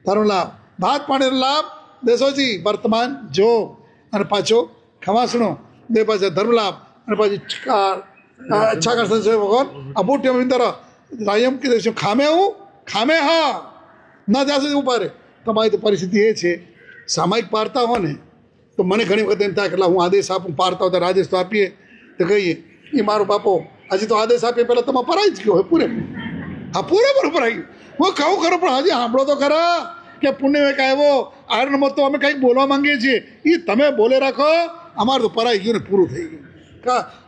[SPEAKER 1] ધર્મલાભ. ભાત પાણીનો લાભ દેશોજી વર્તમાન જો. અને પાછો ખમાસણો બે પાછા ધર્મલાભ અને પાછી ઈચ્છાકાર સંશય ભગવાન અમૂઠ્ય વિંદર રાયમ કે ખામે હા ના જ્યાં સુધી ઉભા રહે. તમારી તો પરિસ્થિતિ એ છે સામાયિક પારતા હો ને તો મને ઘણી વખત એમ થાય કે હું આદેશ આપું પારતા હોય તો આદેશ તો આપીએ તો કહીએ એ મારો બાપો હજી તો આદેશ આપીએ પહેલાં તમે પરાઈ જ ગયો હોય પૂરેપૂરો પરાઈ ગયો. હું કહું ખરો પણ હજી સાંભળો તો ખરા કે પુણ્ય એક આવ્યો આરણમાં તો અમે કંઈક બોલવા માંગીએ છીએ એ તમે બોલે રાખો, અમારે તો પરાઈ ગયું ને પૂરું થઈ ગયું.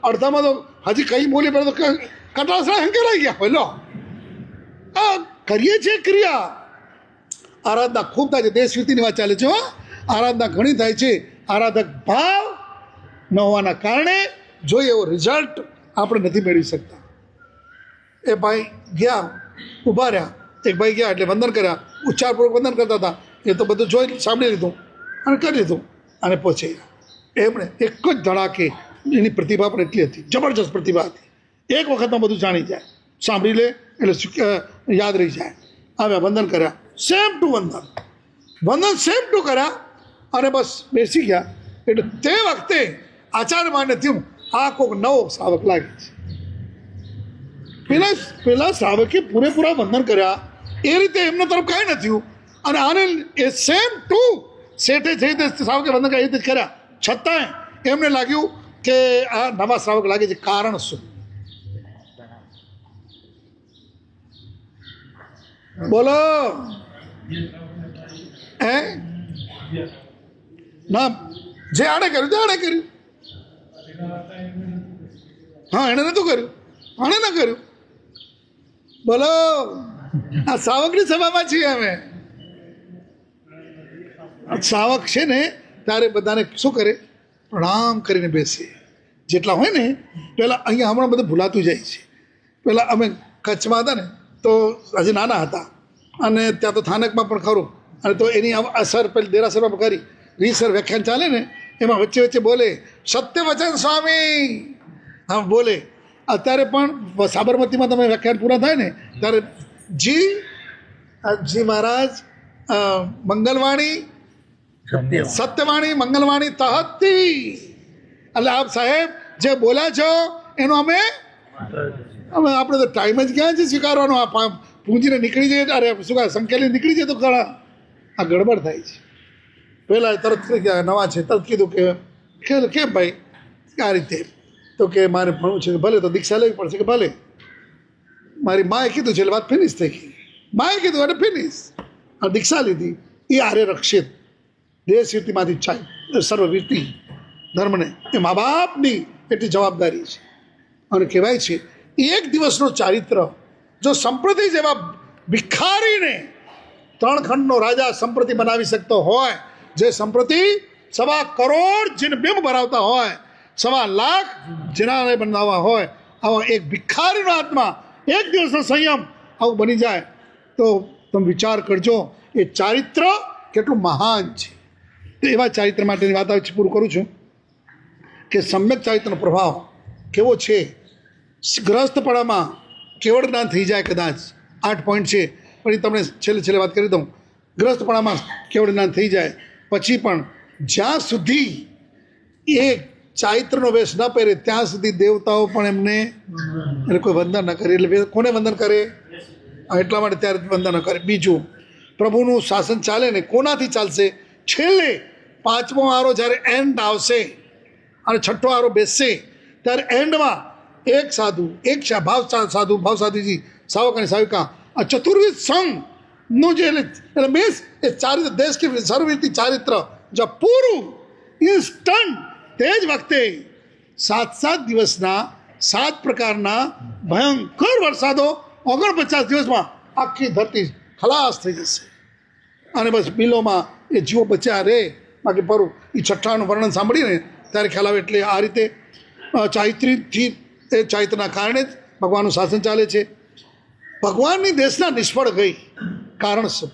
[SPEAKER 1] અડધામાં તો હજી કંઈ બોલી પહેલાં તો કટાસણા હંકેલાઈ ગયા હોય. લો આ કરીએ છીએ ક્રિયા. આરાધના ખૂબ થાય છે, દેશ વિધિની વાત ચાલે છે. આરાધના ઘણી થાય છે. આરાધક ભાવ ન હોવાના કારણે જોઈએ એવો રિઝલ્ટ આપણે નથી મેળવી શકતા. એ ભાઈ ગયા ઊભા રહ્યા, એક ભાઈ ગયા એટલે વંદન કર્યા, ઉચ્ચારપૂર્વક વંદન કરતા હતા. એ તો બધું જોઈ સાંભળી લીધું અને કરી લીધું અને પહોંચે. એમણે એક જ ધડાકે એની પ્રતિભા પણ એટલી હતી, જબરજસ્ત પ્રતિભા હતી. એક વખતમાં બધું જાણી જાય, સાંભળી લે એટલે યાદ રહી જાય. આવ્યા વંદન કર્યા, સેમ ટુ વંદન સેમ ટુ કર્યા અને બસ બેસી ગયા. એટલે તે વખતે આચાર્ય માને થયું આ કોઈક નવો શ્રાવક લાગે છે. પેલા શ્રાવકે પૂરેપૂરા વંદન કર્યા એ રીતે એમના તરફ કાંઈ ન થયું. અને આને એ સેમ ટુ શેઠે થઈ તે શ્રાવકે વંદન કર્યા એ રીતે કર્યા, છતાંય એમને લાગ્યું કે આ નવા શ્રાવક લાગે છે. કારણ શું બોલો? હે ના, જે આણે કર્યું તે આણે કર્યું. હા, એણે નહોતું કર્યું, આણે ના કર્યું. બોલો, આ સાવકની સભામાં છીએ અમે. સાવક છે ને ત્યારે બધાને શું કરે, પ્રણામ કરીને બેસે. જેટલા હોય ને પહેલાં અહીંયા હમણાં બધું ભૂલાતું જાય છે. પહેલાં અમે કચ્છમાં હતા ને તો હજી નાના હતા અને ત્યાં તો થાનકમાં પણ ખરું, અને તો એની અસર પેલી દેરાસરમાં કરી રીસર વ્યાખ્યાન ચાલે ને એમાં વચ્ચે વચ્ચે બોલે સત્યવચન સ્વામી. હા બોલે. અત્યારે પણ સાબરમતીમાં તમે વ્યાખ્યાન પૂરા થાય ને ત્યારે જી મહારાજ મંગલવાણી સત્યવાણી મંગલવાણી તહતી, એટલે આપ સાહેબ જે બોલ્યા છો એનો અમે આપણે તો ટાઈમ જ ક્યાં છે સ્વીકારવાનો. આ પૂંજીને નીકળી જાય, અરે શું કહે સંકેલી નીકળી જાય તો ઘણા આ ગડબડ થાય છે. પહેલાં તરત નવા છે તરત કીધું કે કેમ ભાઈ આ રીતે, તો કે મારે ભણવું છે. ભલે તો દીક્ષા લેવી પડશે. કે ભલે. મારી માએ કીધું છે એટલે વાત ફિનિશ થઈ ગઈ. માએ કીધું એટલે ફિનિશ. આ દીક્ષા લીધી એ આર્ય રક્ષિત દેશવીરતીમાંથી ચાય સર્વવીરતી ધર્મને એ મા બાપની એટલી જવાબદારી છે. અને કહેવાય છે એક દિવસનું ચારિત્ર જો સંપ્રતિ જેવા ભિખારીને 3 ખંડનો રાજા સંપ્રતિ બનાવી શકતો હોય, જે સંપ્રતિ 1.25 કરોડ જીન બિંબ ભરાવતા હોય, 1.25 લાખ જીનાને બનાવવા હોય, આવા એક ભિખારીનો આત્મા એક દિવસનો સંયમ આવું બની જાય તો તમે વિચાર કરજો એ ચારિત્ર કેટલું મહાન છે. તો એવા ચારિત્ર માટેની વાત આવે છે, પૂરું કરું છું કે સમ્યક ચારિત્રનો પ્રભાવ કેવો છે. ગ્રહસ્થપણામાં કેવળ જ્ઞાન થઈ જાય, કદાચ 8 પોઈન્ટ છે પણ એ તમને છેલ્લે વાત કરી દઉં. ગ્રહસ્થપણામાં કેવળ જ્ઞાન થઈ જાય પછી પણ જ્યાં સુધી એ ચારિત્રનો વેશ ન પહેરે ત્યાં સુધી દેવતાઓ પણ એમને કોઈ વંદન ન કરે. એટલે કોને વંદન કરે? એટલા માટે ત્યારે વંદન ન કરે. બીજું, પ્રભુનું શાસન ચાલે ને કોનાથી ચાલશે? છેલ્લે 5મો આરો જ્યારે એન્ડ આવશે અને 6ઠ્ઠો આરો બેસશે ત્યારે એન્ડમાં એક સાધુ, એક સાધુ ભાવસાધુજી, સાવક અને સાવિકા, આ ચતુર્વિધ સંઘનું જે એટલે મીન્સ એ ચારિત્ર દેશ કે સર્વવીરતી ચારિત્ર જો પૂરું ઇન્સ્ટન્ટ તે જ વખતે 7 દિવસના 7 પ્રકારના ભયંકર વરસાદો 49 દિવસમાં આખી ધરતી ખલાસ થઈ જશે. અને બસ બિલોમાં એ જીવો બચ્યા રહે. બાકી પરું એ 6ઠ્ઠાનું વર્ણન સાંભળીને ત્યારે ખ્યાલ આવે. એટલે આ રીતે ચારિત્રથી એ ચારિત્રના કારણે જ ભગવાનનું શાસન ચાલે છે. ભગવાનની દેશના નિષ્ફળ ગઈ કારણ શું?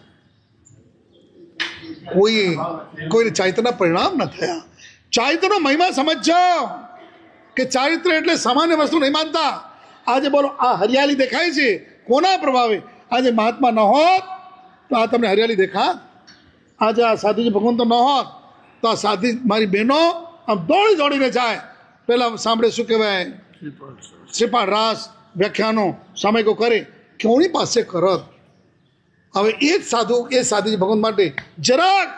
[SPEAKER 1] કોઈને ચારિત્રના પરિણામ ન થયા. ચારિત્રનો મહિમા સમજજો કે ચારિત્ર એટલે સામાન્ય વસ્તુ નહીં માનતા. આજે બોલો આ હરિયાળી દેખાય છે કોના પ્રભાવે? આજે મહાત્મા ન હોત તો આ તમને હરિયાળી દેખાત? આજે આ સાધુજી ભગવાન તો ન હોત તો આ સાધી મારી બહેનો આમ દોડીને જાય. પહેલાં સાંભળે શું કહેવાય શ્રીપાદ રાસ વ્યાખ્યાનો સામયિકો કરે, કોની પાસે કરત? હવે એ જ સાધુ એ સાધુજી ભગવાન માટે જરાક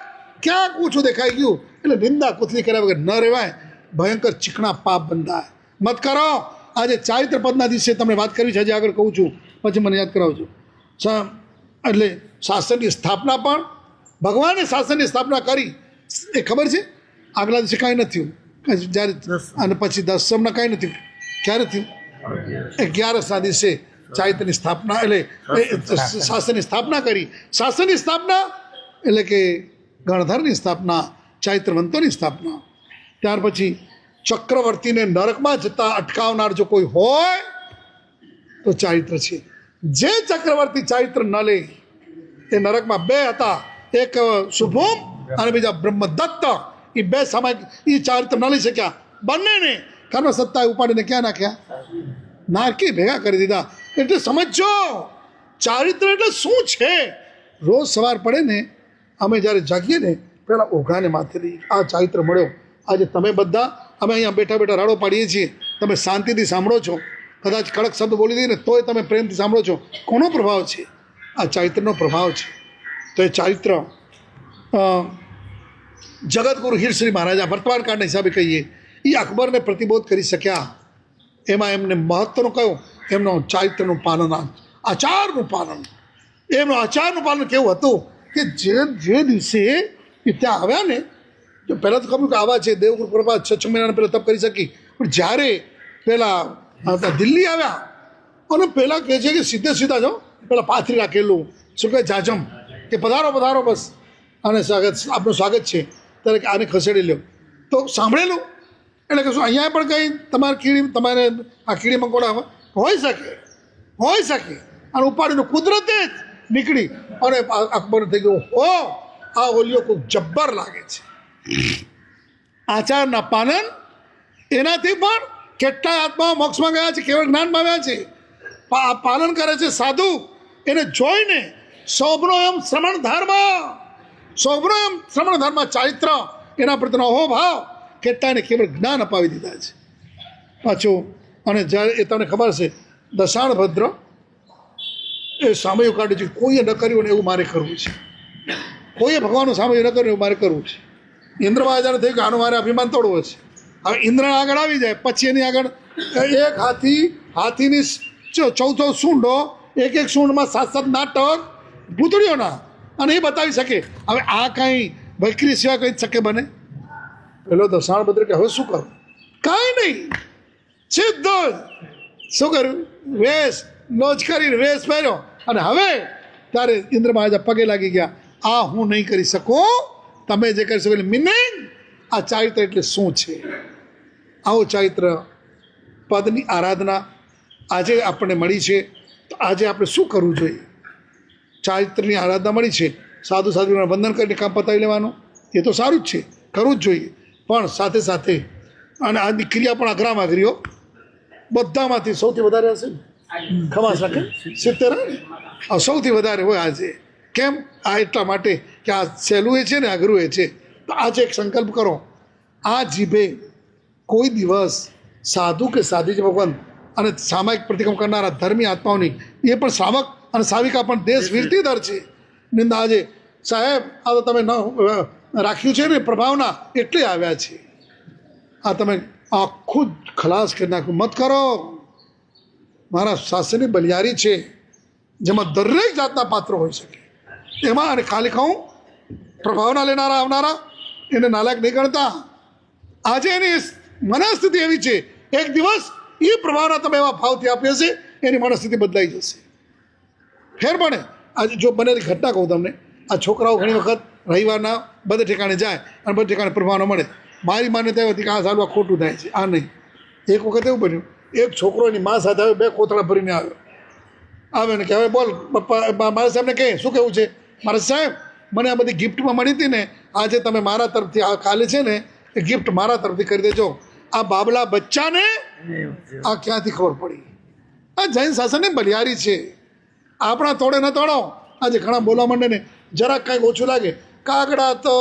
[SPEAKER 1] ક્યાંક ઓછું દેખાઈ ગયું એટલે નિંદા કુથલી કર્યા વગર ન રહેવાય. ભયંકર ચીકણા પાપ બંધાય. મત કરો. આજે ચારિત્ર પદના દિવસે તમને વાત કરવી છે, હજી આગળ કહું છું પછી મને યાદ કરાવજો. એટલે શાસનની સ્થાપના પણ ભગવાને શાસનની સ્થાપના કરી એ ખબર છે? આગલા દિવસે કાંઈ નથી થયું જ્યારે, અને પછી 10મના કાંઈ નથી. ક્યારે થયું? 11ના દિવસે ચારિત્રની સ્થાપના એટલે શાસનની સ્થાપના કરી. શાસનની સ્થાપના એટલે કે ગણધરની સ્થાપના, ચારિત્રવંતોની સ્થાપના. ત્યાર પછી ચક્રવર્તીને નરકમાં જતા અટકાવનાર જો કોઈ હોય તો ચારિત્ર છે. જે ચક્રવર્તી ચારિત્ર ન લે એ નરકમાં 2 હતા, એક શુભમ અને બીજા બ્રહ્મદત્ત. એ 2 સમય એ ચારિત્ર ન લઈ શક્યા. બંનેને કર્મ સત્તાએ ઉપાડીને ક્યાં નાખ્યા? નારકી ભેગા કરી દીધા. એટલે સમજો ચારિત્ર એટલે શું છે. રોજ સવાર પડે ને અમે જ્યારે જાગીએ ને પહેલાં ઓઘાને માથે લઈએ આ ચારિત્ર મળ્યો. આજે તમે બધા અમે અહીંયા બેઠા રાડો પાડીએ છીએ, તમે શાંતિથી સાંભળો છો. કદાચ કડક શબ્દ બોલી દઈએ ને તોય તમે પ્રેમથી સાંભળો છો. કોનો પ્રભાવ છે? આ ચારિત્રનો પ્રભાવ છે. તો એ ચારિત્ર જગતગુરુ હીરશ્રી મહારાજા વર્તમાન કાળના હિસાબે કહીએ એ અકબરને પ્રતિબોધ કરી શક્યા. એમાં એમને મહત્વનો કયો? એમનો ચારિત્રનું પાલન, આચારનું પાલન. એમનું આચારનું પાલન કેવું હતું કે જે દિવસે એ ત્યાં આવ્યા ને, પહેલાં તો ખબર કે આવા છે દેવગુરુ પ્રભા 6 મહિના પહેલાં તપ કરી શકી, પણ જ્યારે પહેલાં હતા દિલ્હી આવ્યા અને પહેલાં કહે છે કે સીધે સીધા જો પેલા પાથરી રાખેલું શું કહે જાજમ કે પધારો પધારો બસ અને સ્વાગત આપનું સ્વાગત છે ત્યારે આને ખસેડી લ્યો તો સાંભળેલું એટલે કે શું અહીંયા પણ કંઈ તમારે આ કીડી મંકોડા હોઈ શકે અને ઉપાડીને કુદરતે જ નીકળી અને અકબર થઈ ગયું હો આ ઓલિયો ખૂબ જબ્બર લાગે છે આચારના પાલન એનાથી પણ કેટલાય આત્માઓ મોક્ષમાં ગયા છે કેવળ જ્ઞાન પામ્યા છે પાલન કરે છે સાધુ એને જોઈને શોભનો શ્રમણ ધર્મ ચારિત્ર એના પ્રત્યેનો અહોભાવ કેટલાયને કેવળ જ્ઞાન અપાવી દીધા છે પાછું અને જ્યારે એ તમને ખબર છે દશાણ ભદ્ર એ સામયું કાઢ્યું છે કોઈએ ન કર્યું ને એવું મારે કરવું છે કોઈએ ભગવાનનું સામયું ન કર્યું એવું મારે કરવું છે ઇન્દ્ર મહારાજાને થયું કે આનું મારે અભિમાન તોડવું છે હવે ઇન્દ્ર આગળ આવી જાય પછી એની આગળ એક હાથીની 14 સૂંઢો એક સૂંઢમાં 7 નાટક ભૂતળીઓના અને એ બતાવી શકે હવે આ કાંઈ બકરી સિવાય કંઈ શકે બને પેલો દશાણ ભદ્ર કે હવે શું કરું કાંઈ નહીં સીધો શું કર્યું વેશ લોજ કરીને વેશ પહેર્યો અને હવે ત્યારે ઇન્દ્ર મહારાજા પગે લાગી ગયા આ હું નહીં કરી શકું તમે જે કરી શકો એટલે મિનિંગ આ ચારિત્ર એટલે શું છે આવું ચારિત્ર પદની આરાધના આજે આપણને મળી છે તો આજે આપણે શું કરવું જોઈએ ચારિત્રની આરાધના મળી છે સાધુ સાધુના વંદન કરીને કામ પતાવી લેવાનું એ તો સારું જ છે કરવું જ જોઈએ પણ સાથે સાથે અને આજની ક્રિયા પણ અઘરામાં અઘરીઓ બધામાંથી સૌથી વધારે હશે ને ખમા શકે 70 સૌથી વધારે હોય આજે કેમ આ એટલા માટે કે આ સહેલું એ છે ને અઘરું એ છે તો આજે એક સંકલ્પ કરો આ જીભે કોઈ દિવસ સાધુ કે સાધ્વી ભગવાન અને સામાયિક પ્રતિક્રમ કરનારા ધર્મી આત્માઓની એ પણ શ્રાવક અને સાવિકા પણ દેશ વીરતી દર છે નિંદા આજે સાહેબ આ તો તમે ન રાખ્યું છે ને પ્રભાવના એટલે આવ્યા છે આ તમે આખું જ ખલાસ કરી નાખ્યું મત કરો મારા શાસ્ત્રની બલિયારી છે જેમાં દરેક જાતના પાત્રો હોઈ શકે એમાં અને ખાલી કહું પ્રભાવના લેનારા આવનારા એને નાલાયક નહીં ગણતા આજે એની મનસ્થિતિ એવી છે એક દિવસ એ પ્રભાવના તમે એવા ભાવથી આપી હશે એની મનસ્થિતિ બદલાઈ જશે ફેર પડે આજે જો બનેલી ઘટના કહું તમને આ છોકરાઓ ઘણી વખત રવિવારના બધે ઠેકાણે જાય અને બધે ઠેકાણે પ્રભાવના મળે મારી માન્યતા એવી હતી કે આ સારું આ ખોટું થાય છે આ નહીં એક વખત એવું બન્યું એક છોકરો એની મા સાથે આવ્યો 2 કોથળા ભરીને આવે ને કે હવે બોલ પપ્પા મારા સાહેબને કહે શું કહેવું છે મારા સાહેબ મને આ બધી ગિફ્ટમાં મળી હતી ને આજે તમે મારા તરફથી આ કાલે છે ને એ ગિફ્ટ મારા તરફથી કરી દેજો આ બાબલા બચ્ચાને આ ક્યાંથી ખબર પડી આ જૈન શાસનની બલિયારી છે આપણા તોડે ન તોડો આજે ઘણા બોલવા માંડે ને જરાક કાંઈક ઓછું લાગે કાગડા તો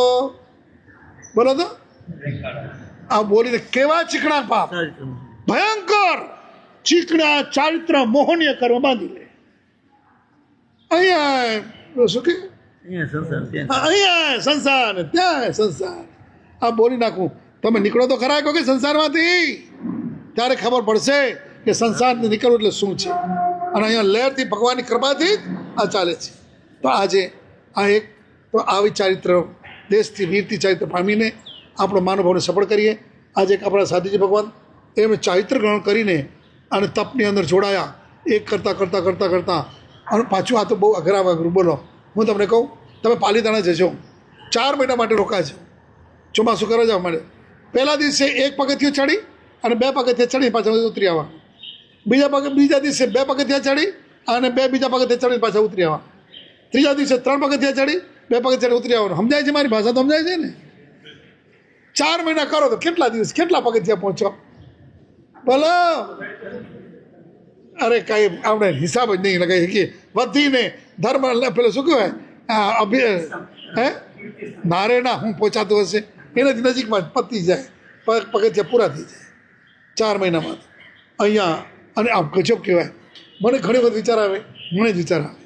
[SPEAKER 1] બોલો તો આ બોલીને કેવા ચીકણા પાપ ભયંકર ચીકણા ચારિત્ર મોહનીય કર્મ બાંધી લે અહીંયા શું કે અહીંયા સંસાર ને ત્યાં સંસાર આ બોલી નાખું તમે નીકળો તો ખરા કહો કે સંસારમાંથી ત્યારે ખબર પડશે કે સંસારથી નીકળવું એટલે શું છે અને અહીંયા લહેરથી ભગવાનની કૃપાથી જ આ ચાલે છે તો આજે આ એક તો આવી ચારિત્ર દેશથી વીરથી ચારિત્ર પામીને આપણો માનવભાવને સફળ કરીએ આજે એક આપણા સાધુજી ભગવાન એમણે ચારિત્ર ગ્રહણ કરીને અને તપની અંદર જોડાયા એક કરતાં અને પાછું આ તો બહુ અઘરું બોલો હું તમને કહું તમે પાલીતાણા જજો 4 મહિના માટે રોકાજો ચોમાસું કરવા જાવ મળે પહેલા દિવસે 1 પગથિયું ચડી અને 2 પગથિયા ચડી પાછા ઉતરી આવવા બીજા દિવસે 2 પગથિયા ચડી અને 2 બીજા પગથિયા ચડી પાછા ઉતરી આવવા ત્રીજા દિવસે 3 પગથિયા ચડી 2 પગથિયા ઉતરી આવવાનું સમજાય છે મારી ભાષા તો સમજાય છે ને 4 મહિના કરો તો કેટલા દિવસ કેટલા પગથિયા પહોંચો બોલો અરે કાંઈ આપણે હિસાબ જ નહીં લગાવી શકીએ વધીને ધર્મ પેલું શું કહેવાય નારેના હું પહોંચાતું હશે એનાથી નજીકમાં પતી જાય પગથિયા પૂરા થઈ જાય 4 મહિનામાં અહીંયા અને આ ગજબ કહેવાય મને ઘણી વખત વિચાર આવે મને જ વિચાર આવે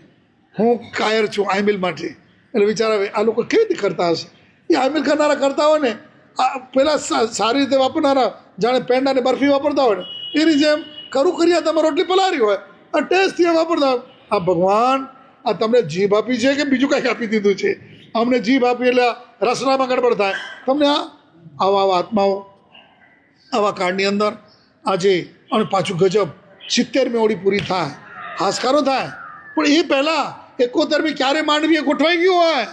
[SPEAKER 1] હું કાયર છું આઈમિલ માટે એટલે વિચાર આવે આ લોકો કેવી રીતે કરતા હશે એ આઈમિલ કરનારા કરતા હોય ને આ પહેલાં સારી રીતે વાપરનારા જાણે પેંડા ને બરફી વાપરતા હોય ને એની જેમ ખરું કર્યા તમે રોટલી પલારી હોય આ ટેસ્ટથી વાપરતા હોય આ ભગવાન આ તમને જીભ આપી છે કે બીજું કંઈક આપી દીધું છે અમને જીભ આપી એટલે રસનામાં ગડબડ થાય તમને આવા આત્માઓ આવા કાળની અંદર આજે અને પાછું ગજબ 70મી ઓળી પૂરી થાય, હાશકારો થાય, પણ એ પહેલાં 71મી ક્યારે માંડવીએ ગોઠવાઈ ગયું હોય.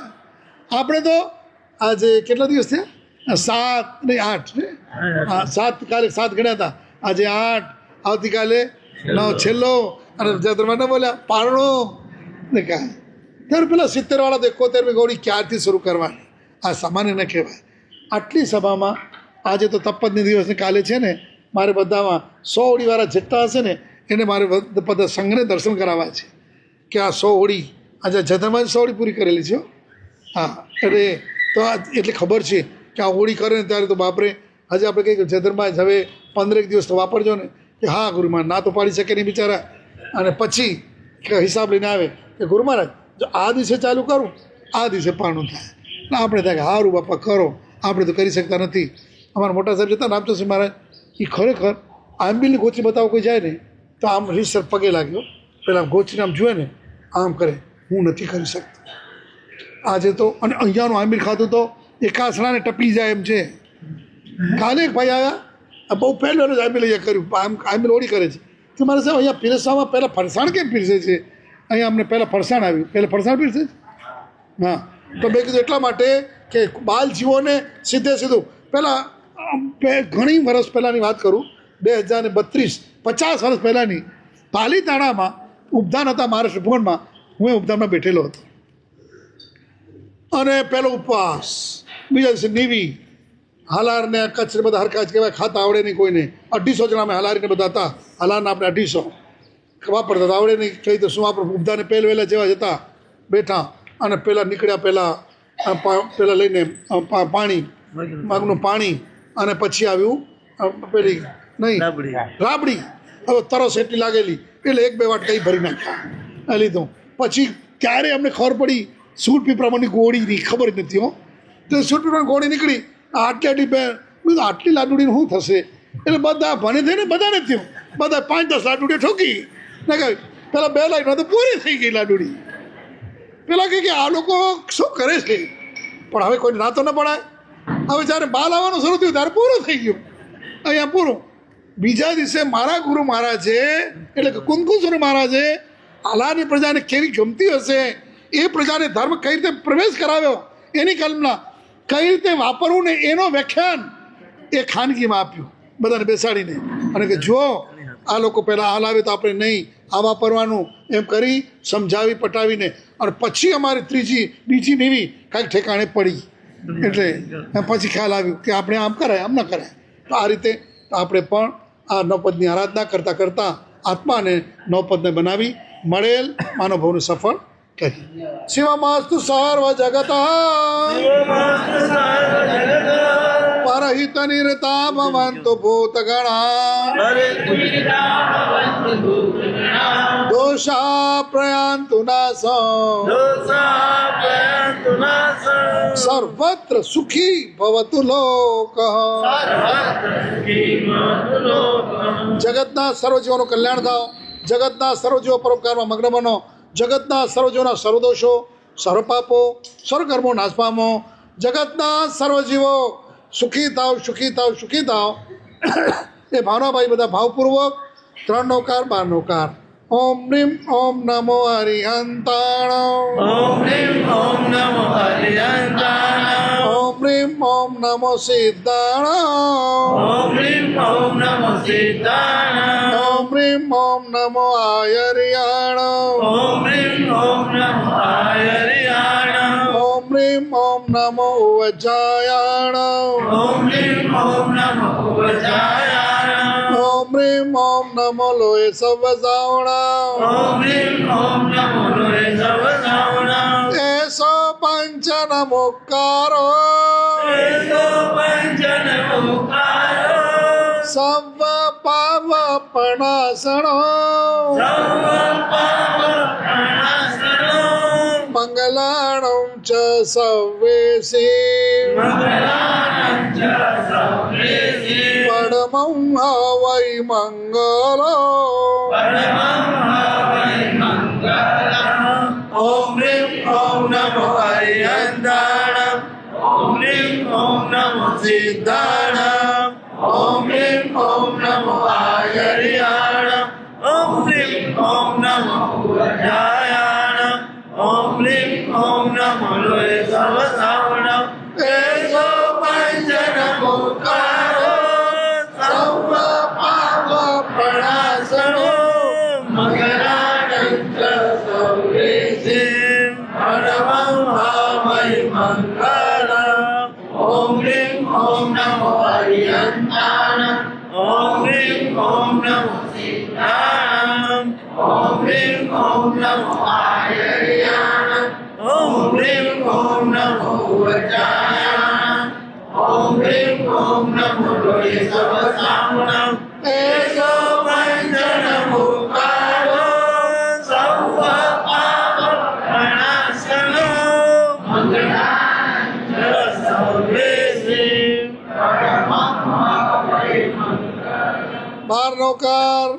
[SPEAKER 1] આપણે તો આજે કેટલા દિવસ થયા? 7 નહીં 8 ને? હા 7, કાલે 7 ગણ્યા હતા, આજે 8, આવતીકાલે 9 છેલ્લો. અને જતરમાં ન બોલ્યા પારણો ને કાંઈ ત્યારે પેલા 70વાળા તો 71મી ગોળી ક્યારથી શરૂ કરવાની? આ સામાન્ય ન કહેવાય. આટલી સભામાં આજે તો તપદની દિવસને કાલે છે ને, મારે બધામાં 100 ઓળીવાળા જેટલા હશે ને એને મારે બધા સંઘને દર્શન કરાવવા છે કે આ 100 ઓળી આજે જતરમાં 100 ઓળી પૂરી કરેલી છે. હા એટલે તો એટલે ખબર છે કે આ હોળી કરે ને ત્યારે તો બાપરે, આજે આપણે કહીએ કે જતરમાં હવે 15 દિવસ તો વાપરજો ને, કે હા ગુરુમાં ના તો પાડી શકે નહીં બિચારા. અને પછી હિસાબ લઈને આવે કે ગુરુ મહારાજ જો આ દિવસે ચાલુ કરું આ દિવસે પારણું થાય. એટલે આપણે થાય કે સારું બાપા કરો, આપણે તો કરી શકતા નથી. અમારા મોટા સાહેબ જતા રામચંદ્ર મહારાજ એ ખરેખર આંબીલની ગોચી બતાવો કોઈ જાય ને તો આમ રીસર પગે લાગ્યો, પેલા ગોચીને આમ જુએ ને આમ કરે, હું નથી કરી શકતો. આજે તો અને અહીંયાનું આંબીલ ખાતું તો એકાસણાને ટપી જાય એમ છે. કાલે એક ભાઈ આવ્યા, બહુ પહેલું જ આંબીલ અહીંયા કર્યું, આંબીલ ઓળી કરે છે. તો મારે સાહેબ અહીંયા પીરસવામાં પહેલાં ફરસાણ કેમ પીરસે છે? અહીંયા અમને પહેલાં ફરસાણ આવ્યું, પહેલાં ફરસાણ પીરસે છે. હા તો મેં કીધું એટલા માટે કે બાલ જીવોને સીધે સીધું પહેલાં ઘણી વર્ષ પહેલાંની વાત કરું, 2032 50 વર્ષ પહેલાંની પાલીતાણામાં ઉપધાન હતા મહારાષ્ટ્ર ભુવનમાં, હું એ ઉપધાનમાં બેઠેલો હતો. અને પહેલો ઉપવાસ, બીજા દિવસે નીવી, હાલારને કચ્છને બધા હરખા જ કહેવાય, ખાતા આવડે નહીં કોઈને. 250 જણા અમે હાલારીને બધા હતા, હાલારના આપણે 250 વાપરતા હતા, આવડે નહીં કહી તો શું આપણે ઉપધાને પહેલવેલા જેવા જતા બેઠા. અને પહેલાં નીકળ્યા પહેલાં લઈને પાણી માગનું પાણી, અને પછી આવ્યું પેલી નહીં રાબડી. હવે તરસ એટલી લાગેલી એટલે 1-2 વાટકા ભરી નાખ્યા લીધું. પછી ક્યારે અમને ખબર પડી સૂટ પીપરામાંની ગોળીની ખબર જ નથી. હો તો સૂટ પીપરાની ગોળી નીકળી, આટલી આટલી લાડુડીને શું થશે? એટલે બધા ભણે થઈને બધાને થયું, બધા 5-10 લાડુડીઓ ઠોકી ને કહે પેલા 2 લાઈનમાં તો પૂરી થઈ ગઈ લાડુડી. પેલા કહે કે આ લોકો શું કરે છે? પણ હવે કોઈ ના તો ન પડાય. હવે જ્યારે બાલ આવવાનું શરૂ થયું ત્યારે પૂરું થઈ ગયું, અહીંયા પૂરું. બીજા દિવસે મારા ગુરુ મહારાજે એટલે કે કુંકુસુર મહારાજે હાલારની પ્રજાને કેવી ગમતી હશે, એ પ્રજાને ધર્મ કઈ રીતે પ્રવેશ કરાવ્યો એની કલ્પના, કઈ રીતે વાપરવું ને એનો વ્યાખ્યાન એ ખાનગીમાં આપ્યું બધાને બેસાડીને. અને કે જો આ લોકો પહેલાં હાલ આવે તો આપણે નહીં આ વાપરવાનું એમ કરી સમજાવી પટાવીને, અને પછી અમારી બીજી નીવી કાંઈક ઠેકાણે પડી. એટલે પછી ખ્યાલ આવ્યું કે આપણે આમ કરાય આમ ન કરાય. તો આ રીતે આપણે પણ આ નવપદની આરાધના કરતાં કરતાં આત્માને નવપદને બનાવી મળેલ માનવભાવને સફળ કરી. શિવમાસ્તુ સર્વ જગત પરહિત નિરતા ભવંતુ ભૂતગણા દોષા પ્રયાન્તુ નાશ સર્વત્ર સુખી ભવતુ લોક. જગતના સર્વજીવોનું કલ્યાણ થાવ, જગતના સર્વજીવો પરોપકારમાં મગ્ન બનો, જગતના સર્વજીવોના સર્વદોષો સર્વપાપો સર્વકર્મો નાશ પામો, જગતના સર્વજીવો સુખી થાવ સુખી થાવ સુખી થાવ. એ ભાવનાભાઈ બધા ભાવપૂર્વક 3 નૌકાર 12 નૌકાર. ઓમ રીમ ઓમ નમો હરિહંતાણ,
[SPEAKER 3] ઓમ રીમ ઓમ નમો હરિહંતાણ,
[SPEAKER 1] ઓમ રીમ ઓમ નમો સિદ્ધાણ,
[SPEAKER 3] ઓમ રીમ ઓમ નમો સિદ્ધાણ,
[SPEAKER 1] ઓમ રીમ ઓમ નમો આયર્યાણ,
[SPEAKER 3] ઓમ રીમ ઓમ નમો આયર્યાણ,
[SPEAKER 1] ઓમ રીમ ઓમ નમો ઉવજાયાણ,
[SPEAKER 3] ઓમ રીમ ઓમ નમો ઉવજાયાણ,
[SPEAKER 1] ઓમ રીમ ઓમ નમો લોય સવજાવણ,
[SPEAKER 3] ઓમ રીમ ઓમ નમો લોય સવજાવણ,
[SPEAKER 1] એસો પંચ નમોકારો
[SPEAKER 3] એસો પંચ નમોકારો
[SPEAKER 1] સવ પાવ પણાસણો
[SPEAKER 3] સર્વ પાપ પ્રણાસનો
[SPEAKER 1] મંગલાણં ચ સવેસી
[SPEAKER 3] મંગલાનાં ચ સર્વેસી
[SPEAKER 1] પરમં હવૈ મંગલો
[SPEAKER 3] પરમં હવૈ મંગલં. ઓમ રીમ ઓમ નમો હરિહંતાણ, ઓમ રીમ ઓમ નમો સિદ્ધાણ, ઓમ રીમ ઓમ નમો ઓમ નમો ઉજાયાણ ઓમ લીમ ઓમ નમો લોય સર્વ સાવણ એસો પંચન મુકારો સર્વ પાપ પ્રણાસનો મકરાનંદ સૌરેશિમ પરમં ભાવય મંગલમ ઓમ લીમ ઓમ નમો હરિયંતાણ ઓમ લીમ ઓમ નમો સિદ્ધાણમ ઓમ લીમ ઓમ નમો આયર્યાણ ઓમ લીમ ઓમ નમો ઉજાયાણ ઓમ લીમ ઓમ નમો લોય સર્વ સાવણ એસો પંચન મુકારો સર્વ પાપ પ્રણાસનો મંગળાનંદ સૌરેશિમ પરમં ભાવય મંગલમ.
[SPEAKER 1] બાર નૌકાર